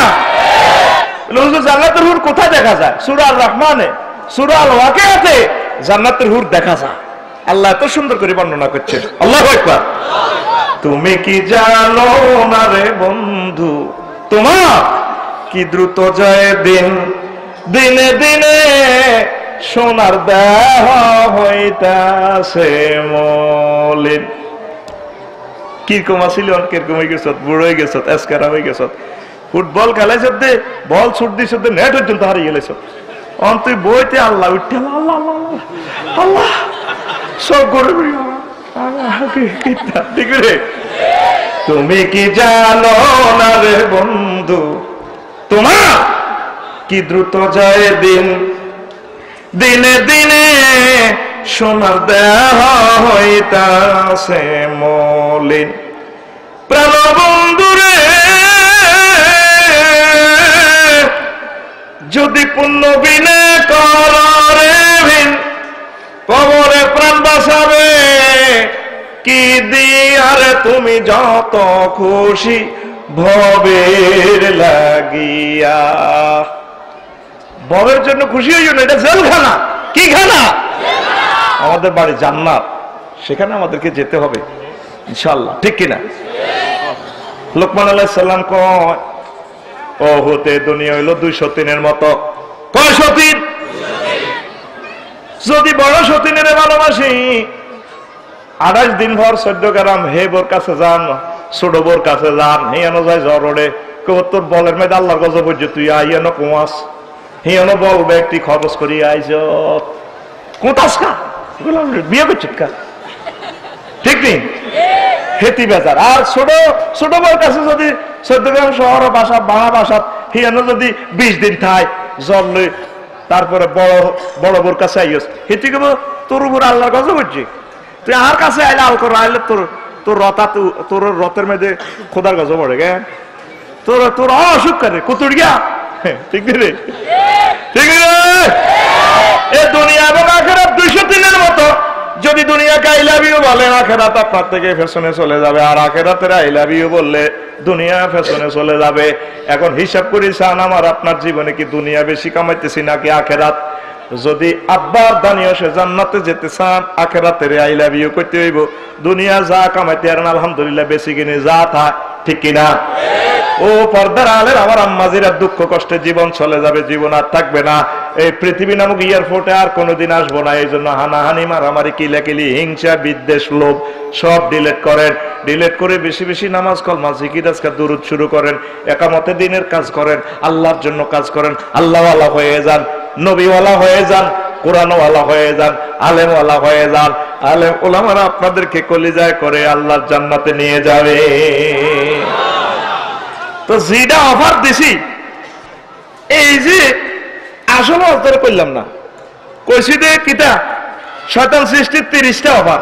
জান্নাতের হুর কোথায় দেখা যায় সূরা আল রহমানে সূরা আল ওয়াকিয়াতে জান্নাতের হুর দেখা যায় আল্লাহ এত সুন্দর করে বর্ণনা করছে আল্লাহু আকবার তুমি কি জানো না রে বন্ধু তোমার কি দ্রুত যায় দিন দিনে দিনে সোনার দেহ হইতাছে মলিন কিরকম আসিল কিরকম হয়ে গেছ বুড়ো হয়ে গেছ এসকারা হয়ে গেছ ফুটবল খেলাইছ দে বল ছুট দিছ দে নেট পর্যন্ত হারিয়ে গেলেছ অন তুই বইতে আল্লাহ উঠতে আল্লাহ আল্লাহ সব করে ঠিক রে তুমি কি জানো না রে বন্ধু তোমার কি দ্রুত যায় দিন দিনে দিনে সোনার দেহ হইতাছে মলিন প্রাণবন্ধু রে যদি পুণ্য বিনে করে ভিন কবরে প্রাণ বাঁচাবে কি দিয়ারে তুমি যত খুশি ভবের লাগিয়া ভবের জন্য খুশি হইও না এটা জেলখানা কি খানা? আমাদের বাড়ি জান্নাত, সেখানে আমাদেরকে যেতে হবে ইনশাআল্লাহ, ঠিক কিনা? লোকমান আলাইহিস সালাম কয় ও হতে দুনিয়া হইল 203 মতো। কয় সতীন? যদি বড় সতীনের ভালোবাসি 28 দিন ভর 14 গ্রাম হে বোর কাছে যান, ছোট বোর কাছে যান, হিয়ানো যায় জ্বর ওড়ে, তোর বলের মেয়েদ আল্লাহর গজব হইছে, তুই আইয়ানো কুমাস, হিয়ানো বলবে একটি খরচ করি আইজ কোথাস কা বিয়ে করছিস কা, ঠিক নেই? হেতি বেজার। আর ছোট ছোট বোর কাছে যদি 14 গ্রাম শহর বাসা বাড়া বাসা হিয়ানো যদি 20 দিন থাই জ্বর লই, তারপরে বড় বোর কাছে আইস, হেতি কেব তোর উপর আল্লাহর গজব হচ্ছে, তুই আর কাছে আইলে আল কর, আইলে তোর রতা তোর রথের মধ্যে খোদার গজব পড়ে গে, তোর অসুখ করে কুতুর গিয়া, ঠিক রে? ঠিক রে? এ দুনিয়া এবং আখিরাত 203 মতো। যদি দুনিয়াকে আই লাভ ইউ বলে, আখিরাত আপনার থেকে ফ্যাশনে চলে যাবে, আর আখিরাতের আই লাভ ইউ বললে দুনিয়া ফ্যাশনে চলে যাবে। এখন হিসাব করি চান আমার আপনার জীবনে কি দুনিয়া বেশি কামাইতেছি নাকি আখিরাত? যদি আব্বার দানিও সে জান্নাতে যেতে চান, আখিরাতের আই লাভ ইউ করতে হইব। দুনিয়া যা কামাইতে আর আলহামদুলিল্লাহ বেশি কিনে যা থা, ঠিক কিনা? ও পর্দার আলের আমার আম্মাজিরা দুঃখ কষ্টে জীবন চলে যাবে, জীবন আর থাকবে না। এই পৃথিবী নামক এয়ারপোর্টে আর কোনোদিন আসবো না। এই জন্য হানাহানি মারামারি কিলাকিলি হিংসা বিদ্বেষ লোভ সব ডিলেট করেন। ডিলেট করে বেশি বেশি নামাজ কলমা জিকির আজকাল দুরুদ শুরু করেন, একামতে দিনের কাজ করেন, আল্লাহর জন্য কাজ করেন, আল্লাহওয়ালা হয়ে যান, নবীওয়ালা হয়ে যান, কোরআনওয়ালা হয়ে যান, আলেমওয়ালা হয়ে যান। আলেম ওলামারা আপনাদেরকে কলিজায় করে আল্লাহর জান্নাতে নিয়ে যাবে। তো যেটা অফার দিছি, এই যে আসলে অফার করলাম না, কইছি যে কিতা শয়তান সৃষ্টির 30টা অফার,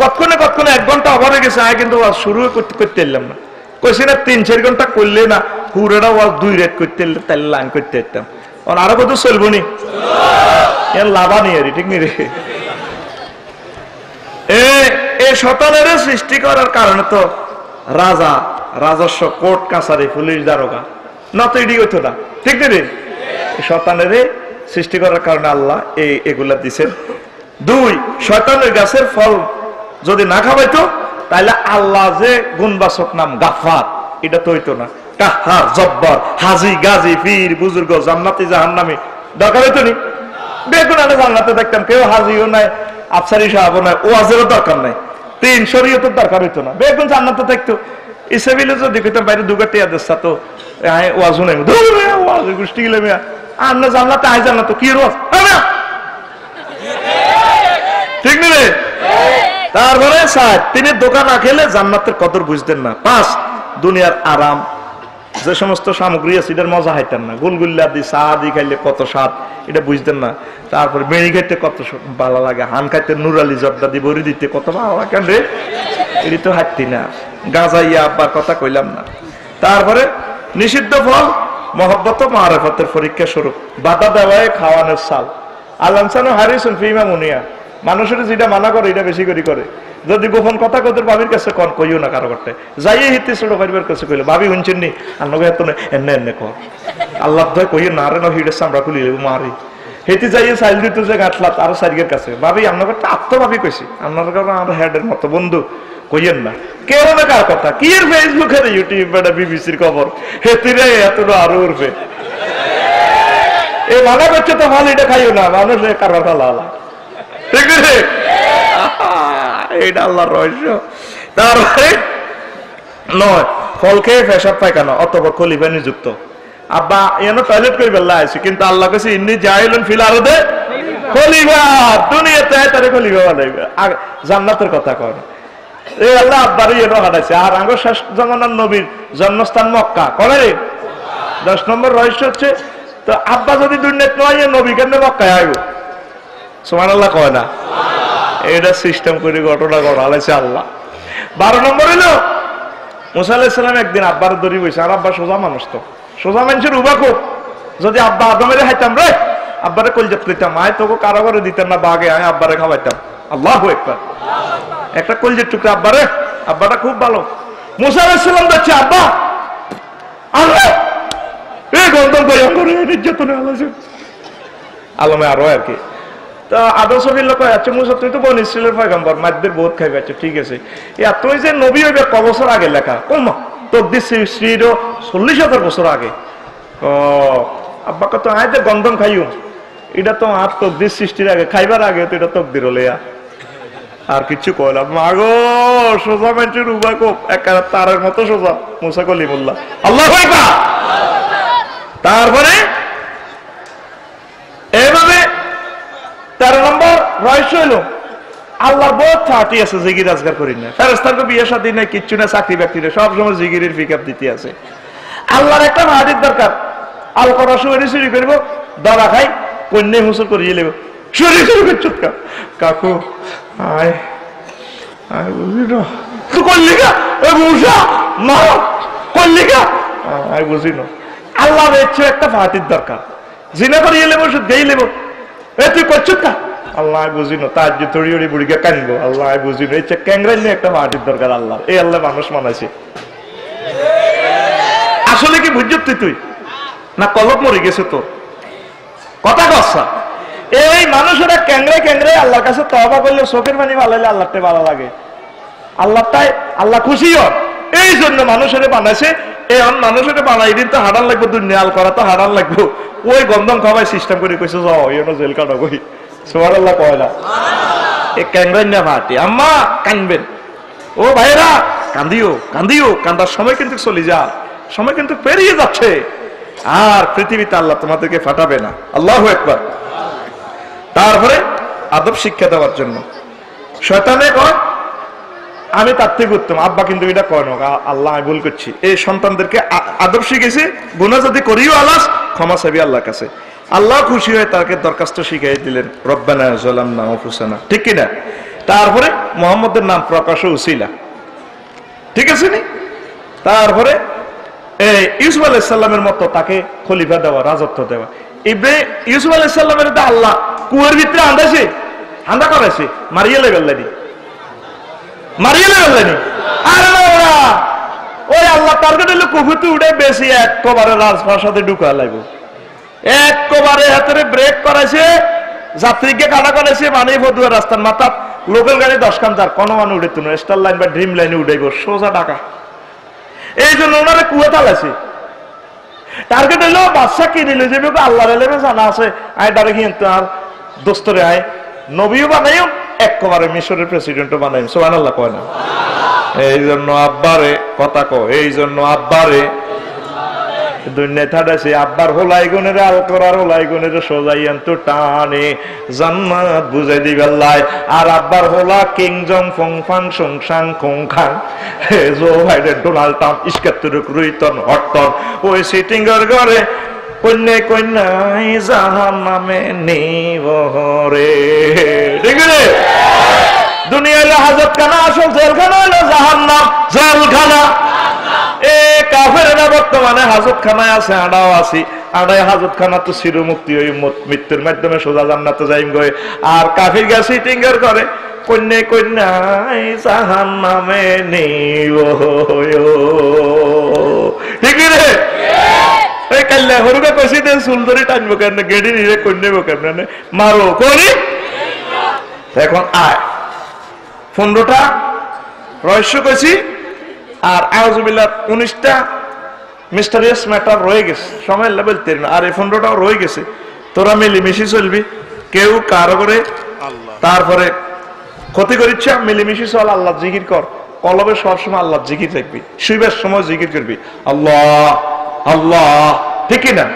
কতক্ষণে 1 ঘন্টা অফার হয়ে গেছে, কিন্তু শুরু করতে এলাম না। কইছি না 3-4 ঘন্টা করলে না পুরোটা ওয়াজ 2 রেট করতে এলে তাহলে লাইন করতে যেতাম। আরো কত চলবো নি, লাভা নিয়ে ঠিক নি রে? এই শয়তানের সৃষ্টি করার কারণে তো রাজা রাজস্ব কোর্ট কাছারি পুলিশ দারোগা নত এডি হইতো না, ঠিক রে? শয়তানের সৃষ্টি করার কারণে আল্লাহ এগুলা দিছেন। 2, শয়তানের গাছের ফল যদি না খাওয়াইতো তাহলে আল্লাহ যে গুণবাচক নাম গাফফার, এটা তো হইতো না। কাহার, জব্বার, হাজি, গাজী, পীর, বুজুর্গ, জান্নাতি, জাহান্নামী দরকার হইতো নি? বেগুন আনে জান্নাতে দেখতাম, কেউ হাজিও নাই, আফসারি সাহাবও নাই, ওয়াজেরও দরকার নাই, 3 শরীয়তের দরকার হইতো না, বেগুন জান্নাতে দেখতো। ইসেবিলে যদি কইতাম বাইরে দুগাতে আদেশা তো ওয়াজও নাই, ওয়াজ গোষ্ঠী গেলে মিয়া আর না জান্নাতে আই জান্নাত কি রোজ, ঠিক নি রে? তারপরে 4, তিনি দোকান না খেলে জান্নাতের কদর বুঝতেন না। 5, দুনিয়ার আরাম যে সমস্ত সামগ্রী আছে এটার মজা হাইতেন না। গুলগুল্লা দি চা দি খাইলে কত স্বাদ এটা বুঝতেন না। তারপরে বেড়ি খাইতে কত ভালো লাগে, হান খাইতে নুরালি জর্দা দি বড়ি দিতে কত ভালো লাগে রে, এটি তো হাঁটতি না। গাজাইয়া আব্বার কথা কইলাম না। তারপরে নিষিদ্ধ ফল মহব্বত মারেফতের পরীক্ষা স্বরূপ বাধা দেওয়ায় খাওয়ানোর সাল আলামসানো হারিসুন ফিমা মুনিয়া, মানুষের যেটা মানা করে এটা বেশি করে করে। যদি গোপন কথা কত ভাবির কাছে কন কইও না কারো করতে যাইয়ে হিতে ছোট পরিবার কাছে কইলে ভাবি শুনছেন নি আন্নকে এত এনে এনে কর আল্লাহ ধয় কইও না রে না হিটের চামড়া খুলি মারি হেঁটে যাইয়ে চাইল দিত যে গাঁটলা তার সাইডের কাছে ভাবি আপনার আত্মভাবি কইছি আপনার কারণ আমার হেডের মতো বন্ধু কইয়েন না কেউ না কার কথা কি এর ফেসবুকের ইউটিউব এটা বিবিসির খবর হেতিরে এত আরো উঠবে এই মানা করছে তো ভালো এটা খাইও না মানুষ কারবার ফালা ঠিক আছে এইটা আল্লাহর রহস্য। তারপরে 9 ফল খেয়ে পেশাব পায়খানা অথবা খলিফা নিযুক্ত। আব্বা এনে টয়লেট করে বেলা আছে কিন্তু আল্লাহ কাছে ইন্নি জাইলুন ফিল আরদে খলিফা, দুনিয়াতে তারে খলিফা বানাইবে। জান্নাতের কথা কর এই আল্লাহ আব্বারই এনে হাঁটাইছে। আর আঙ্গ শেষ জামানার নবীর জন্মস্থান মক্কা করে। 10 নম্বর রহস্য হচ্ছে তো আব্বা যদি দুনিয়াতে নয় নবী কেন মক্কায় আইব? সুবহানাল্লাহ কয় না? এটা সিস্টেম করে ঘটনা ঘটালেছে আল্লাহ। 12 নম্বর হইলো মুসা আলাইহিস সালাম একদিন আব্বার দড়ি বইছে। আর আব্বা সোজা মানুষ, তো সোজা মানুষের উবা খুব। যদি আব্বা আদমের হাইতাম রে আব্বারে কলজাত লইতাম, আয় তোকে কারো করে দিতাম না বাগে, আয় আব্বারে খাওয়াইতাম। আল্লাহু আকবার। একটা কলজের টুকরা আব্বারে, আব্বাটা খুব ভালো। মুসা আলাইহিস সালাম যাচ্ছে আব্বা আল্লাহ এই গন্ধম কই করে নির্যাতনে আলোচনা আলমে আরো আর কি তা আদম সফিল্লা কয় আচ্ছা মুসা তুই তো বনি ইসরাইলের পয়গম্বর মাদদের বহুত খাইবে আচ্ছা ঠিক আছে তুই যে নবী হইবে ক বছর আগে লেখা কমা তকদির সৃষ্টিরও 40,000 বছর আগে। ও আব্বা কত আয় যে গন্ধম খাইও এটা তো আর তকদির সৃষ্টির আগে খাইবার আগে তো এটা তকদির হলে আর কিছু কইলাম মাগো সোজা মানুষের উবা কোপ একেবারে তারের মতো সোজা মুসা কলিমুল্লাহ আল্লাহু আকবার। তারপরে এইভাবে 13 নম্বর রহস্য হলো আল্লাহর বহুত থাটি আছে জিকির আজগার করি না ফেরেশতাকে বিয়ে শাদী নাই কিচ্ছু না চাকরি বাকরি না সব সময় জিকিরের পিকআপ দিতে আছে। আল্লাহর একটা হাদিস দরকার আল করা শুরু করবো দরা খাই কন্যা হুসুর করিয়ে নেব শুরু চুটকা কাকু আয় আয় বুঝি না তুই করলি গা মুসা মা করলি গা আয় বুঝি না আল্লাহর ইচ্ছে একটা ফাতির দরকার জিনা করিয়ে নেবো শুধু দিয়ে নেবো এ তুই করছো কা আল্লাহ বুঝি না তার যে তড়ি উড়ি বুড়িকে কানবো আল্লাহ বুঝি না ইচ্ছে ক্যাংরাই নিয়ে একটা ফাতির দরকার আল্লাহ এই আল্লাহ মানুষ মানাইছে আসলে কি বুঝছি তুই না কলব মরে গেছে তোর কথা কসা এই মানুষেরা ক্যাংরাই ক্যাংরাই আল্লাহর কাছে তওবা করলে চোখের পানি ভালাইলে আল্লাহটা ভালো লাগে আল্লাহটাই আল্লাহ খুশি হয় এই জন্য মানুষের বানাইছে এই মানুষের বানাই দিন তো হারান লাগবে দুনিয়াল করা তো হারান লাগবে ওই গন্ধম খাওয়াই সিস্টেম করে কইছে যাও এনো জেল কাটা কই সুবহানাল্লাহ কয় না এই ক্যাংরাই না ভাটি আম্মা কানবেন ও ভাইরা কান্দিও কান্দিও কান্দার সময় কিন্তু চলে যা সময় কিন্তু পেরিয়ে যাচ্ছে আর পৃথিবীতে আল্লাহ তোমাদেরকে ফাটাবে না আল্লাহু আকবার। তারপরে আদব শিক্ষা দেওয়ার জন্য শয়তানে কয় আমি তার থেকে উত্তম আব্বা কিন্তু এটা কয় না আল্লাহ আমি ভুল করছি এই সন্তানদেরকে আদব শিখেছে গুনাহ যদি করিও আলাস ক্ষমা চাইবি আল্লাহর কাছে আল্লাহ খুশি হয়ে তাকে দরখাস্ত শিখিয়ে দিলেন রব্বানা যালামনা আনফুসানা ঠিক কি না। তারপরে মুহাম্মদের নাম প্রকাশ উসিলা ঠিক আছে নি। তারপরে ইউসুফ আলাইহিস সালামের মতো তাকে খলিফা দেওয়া রাজত্ব দেওয়া ইউসুফ আলাইহিস সালামের আল্লাহ কুয়ার ভিতরে আন্দাছে হান্দা করেছে মারিয়ে লেবেলনি আরে ওই আল্লাহ টার্গেট হলো কুফুতে উঠে বেশি একবারে রাজপ্রাসাদে ঢুকা লাগবে একবারে হাতে ব্রেক করাইছে যাত্রীকে কাটা করেছে মানে ফদুয়ার রাস্তার মাথা লোকাল গাড়ি 10 খান তার কোনো মানে উঠে তুলো স্টার লাইন বা ড্রিম লাইনে উঠাইব সোজা টাকা এই জন্য ওনারে কুয়া তালাইছে টার্গেট হলো বাদশা কিনে নিল যে আল্লাহর এলেমে জানা আছে আয় ডারে কিন্তু আর দোস্তরে আয় নবীও বানাইও একবারে মিশরের প্রেসিডেন্টও বানাই সুবহানাল্লাহ কয় না। এই জন্য আব্বারে কথা কো এই জন্য আব্বারে দুনিয়ায় থাকাছে আব্বার হোলাই গুণের আল করার হোলাই গুণের সোজাইয়ান তো টানে জান্নাত বুঝাই দিবে আল্লাহ আর আব্বার হোলা কিং জং ফং ফাং সং সাং খং খাং Joe Biden Donald Trump ইস্কাত্তরুক রুইতন Hutton ওই সিটিং এর ঘরে কন্যা কন্যাই জাহান্নামে নিব রে ঠিক আছে। দুনিয়া হলো হাজতখানা আসল জেলখানা হলো জাহান্নাম জেলখানা এ কাফেরেরা বর্তমানে হাজতখানায় আছে আড়াও আছি আড়াই হাজতখানা তো চিরমুক্তি ওই মৃত্যুর মাধ্যমে সোজা জান্নাতে যাইম গয়ে আর কাফির গা সিটিং এর করে কন্যা কন্যাই জাহান্নামে নিব ঠিক রে এই কাল্লা হরুকা কইছি দে সুন্দরী টানবো কেন গেডি নিয়ে কন্যা বো কেন মারো করি এখন আয় 15টা রহস্য কইছি আর আউযুবিল্লাহ 19টা মিস্টারিয়াস ম্যাটার রয়ে গেছে সময় লেভেল তের আর এই 15টাও রয়ে গেছে তোরা মিলিমিশি চলবি কেউ কারো করে তারপরে ক্ষতি করিচ্ছে মিলিমিশি চল আল্লাহ জিকির কর কলবে সবসময় আল্লাহ জিকির থাকবি শুইবার সময় জিকির করবি আল্লাহ আল্লাহ ঠিক না।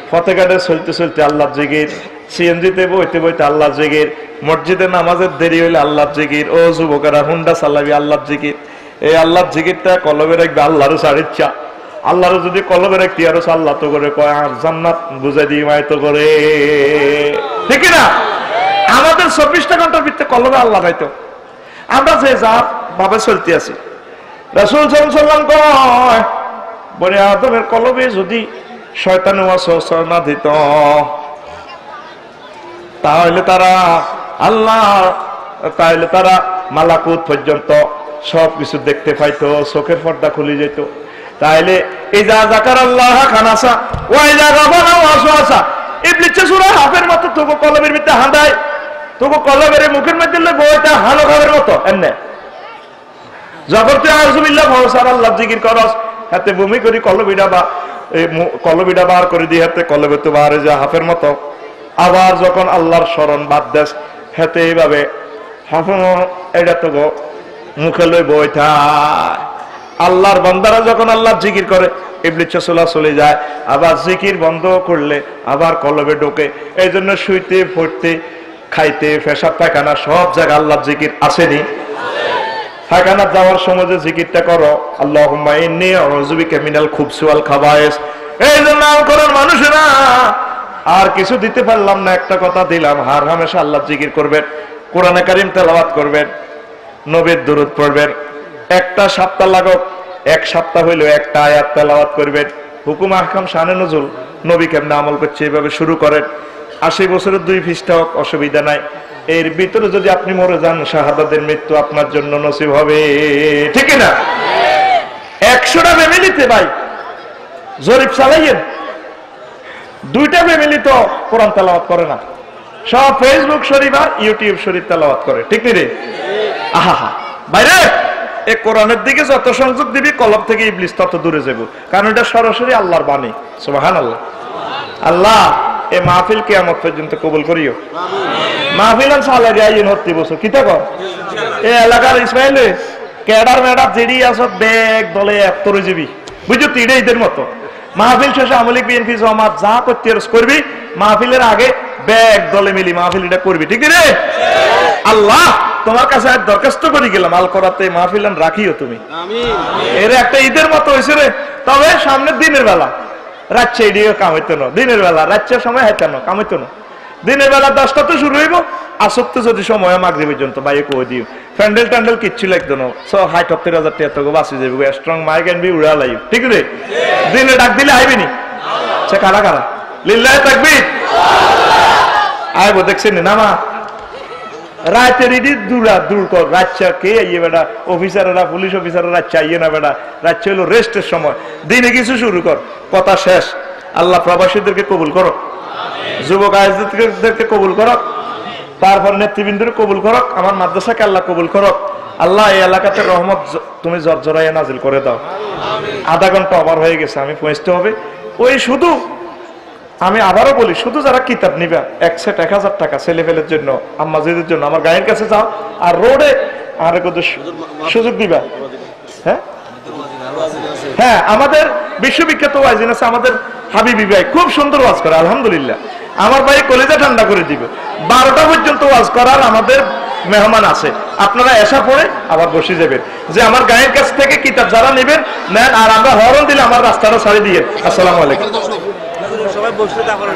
ফতেঘাটে চলতে চলতে আল্লাহ জিকির সিএনজিতে বইতে বইতে আল্লাহ জিকির মসজিদে নামাজের দেরি হইলে আল্লাহ জিকির ও যুবকেরা হুন্ডা চালাবি আল্লাহ জিকির এই আল্লাহ জিকিরটা কলবে রাখবে আল্লাহরও সারিচ্ছা আল্লাহরও যদি কলবে রাখতি আরো আল্লাহ তো করে কয় আর জান্নাত বুঝাই দিই মায় তো করে ঠিক না। আমাদের 24টা ঘন্টার ভিতরে কলবে আল্লাহ রাইতো আমরা যে যা ভাবে চলতে আছি রাসূল সাল্লাল্লাহু আলাইহি ওয়াসাল্লাম কয় বনে আদমের কলবে যদি শয়তান ওয়াসওয়াসা না দিত তাহলে তারা মালাকুত পর্যন্ত সবকিছু দেখতে পাইতো চোখের পর্দা খুলে যেত তাইলে এই যা যাকার আল্লাহ খানাসা ওই যা গাফারা ওয়াসওয়াসা ইবলিস সূরা হাফের মতো তো কলবের ভিতরে হাঁদায় তবু কলবের মুখের মধ্যে বইটা হালো খাবের মতো এমনি যখন তুই আউযুবিল্লাহ ভরসার আল্লাহ জিকির করস হাতে বমি করি কলবিটা বার করে দিয়ে হাতে কলবে তো বাহারে যা হাফের মতো আবার যখন আল্লাহর স্মরণ বাদ দেশ হাতে এইভাবে হাফের এটা তো মুখে লই বইটা আল্লাহর বান্দারা যখন আল্লাহ জিকির করে ইবলিস চলে যায় আবার জিকির বন্ধ করলে আবার কলবে ঢোকে এই জন্য শুইতে পড়তে খাইতে পেশাব পায়খানা সব জায়গায় আল্লাহর জিকির আসেনি পায়খানা যাওয়ার সময় যে জিকিরটা করো আল্লাহুম্মা ইন্নী আউযু বিকা মিনাল খুবসি ওয়াল খাবায়েস এই জন্য করার মানুষেরা আর কিছু দিতে পারলাম না একটা কথা দিলাম হার হামেশা আল্লাহর জিকির করবেন কোরআনে কারীম তেলাওয়াত করবেন নবীর দুরূদ পড়বেন একটা সপ্তাহ লাগক এক সপ্তাহ হইলো একটা আয়াত তেলাওয়াত করবেন হুকুম আহকাম শানে নজুল নবী কেমনে আমল করছে এইভাবে শুরু করেন 80 বছরের 2 পৃষ্ঠা হোক অসুবিধা নাই এর ভিতরে যদি আপনি মরে যান শাহাদাতের মৃত্যু আপনার জন্য নসিব হবে ঠিক না 100টা ফ্যামিলিতে ভাই জরিপ চালাইয়েন 2টা ফ্যামিলি তো কোরআন তেলাওয়াত করে না সব ফেসবুক শরীফ আর ইউটিউব শরীফ তেলাওয়াত করে ঠিক নি রে আহা বাইরে এই কোরআনের দিকে যত সংযোগ দিবি কলব থেকে ইবলিস তত দূরে যাব কারণ এটা সরাসরি আল্লাহর বাণী সুবহানাল্লাহ আল্লাহ এই মাহফিল কিয়ামত পর্যন্ত কবুল করিও মাহফিল সালে যাইন হতে বছর কিতা কর এই এলাকার ইসমাইলে ক্যাডার ম্যাডার জেডি আছে ব্যাগ দলে এতরে যাবি বুঝছো তিড়ে ঈদের মতো মাহফিল শেষে আমলিক বিএনপি জামাত যা করতে করবি মাহফিলের আগে ব্যাগ দলে মিলি মাহফিল এটা করবি ঠিক রে আল্লাহ তোমার কাছে আজ দরখাস্ত করে গেলাম আল করাতে মাহফিল রাখিও তুমি আমিন এর একটা ঈদের মতো হইছে রে তবে সামনে দিনের বেলা রাত এডিও কাম হইতো না দিনের বেলা রাতের সময় হইতো না কাম হইতো না দিনের বেলা 10টাতে শুরু হইব আসতে যদি সময় মাগরিব পর্যন্ত বাইরে কই দিও প্যান্ডেল ট্যান্ডেল কিচ্ছু লাগতো না সো 60-70,000 টাকা তো বাঁচি যাবে স্ট্রং মাইক এন্ড বি উড়া লাইব ঠিক রে দিনে ডাক দিলে আইবি নি সে কারা কারা লিল্লাহি তাকবীর আইবো দেখছেন না মা রাতের ইডি দূর কর রাতটা কে আইয়ে বেটা অফিসাররা পুলিশ অফিসাররা রাত চাইয়ে না বেটা রাত হলো রেস্টের সময় দিনে কিছু শুরু কর কথা শেষ আল্লাহ প্রবাসীদেরকে কবুল করো যুবক আয়োজকদেরকে কবুল করো তারপর নেতৃবৃন্দকে কবুল করো আমার মাদ্রাসাকে আল্লাহ কবুল করো আল্লাহ এই এলাকাতে রহমত তুমি জর্জরাইয়া নাজিল করে দাও আধা ঘন্টা ওভার হয়ে গেছে আমি পৌঁছতে হবে ওই শুধু আমি আবারও বলি শুধু যারা কিতাব নিবা 1,000 টাকা ছেলে ফেলের জন্য আম্মাজিদের জন্য আমার গায়ের কাছে যাও আর রোডে আর কত সুযোগ দিবা হ্যাঁ হ্যাঁ আমাদের বিশ্ববিখ্যাত ওয়াজিন আছে আমাদের হাবিবি ভাই খুব সুন্দর ওয়াজ করে আলহামদুলিল্লাহ আমার ভাই কলিজা ঠান্ডা করে দিবে 12টা পর্যন্ত ওয়াজ করার আমাদের মেহমান আছে আপনারা এসা পড়ে আবার বসে যাবেন যে আমার গায়ের কাছ থেকে কিতাব যারা নেবেন নেন আর আমরা হরণ দিলে আমার রাস্তাটা ছাড়ি দিয়ে আসসালামু আলাইকুম সবাই বসে তারপরে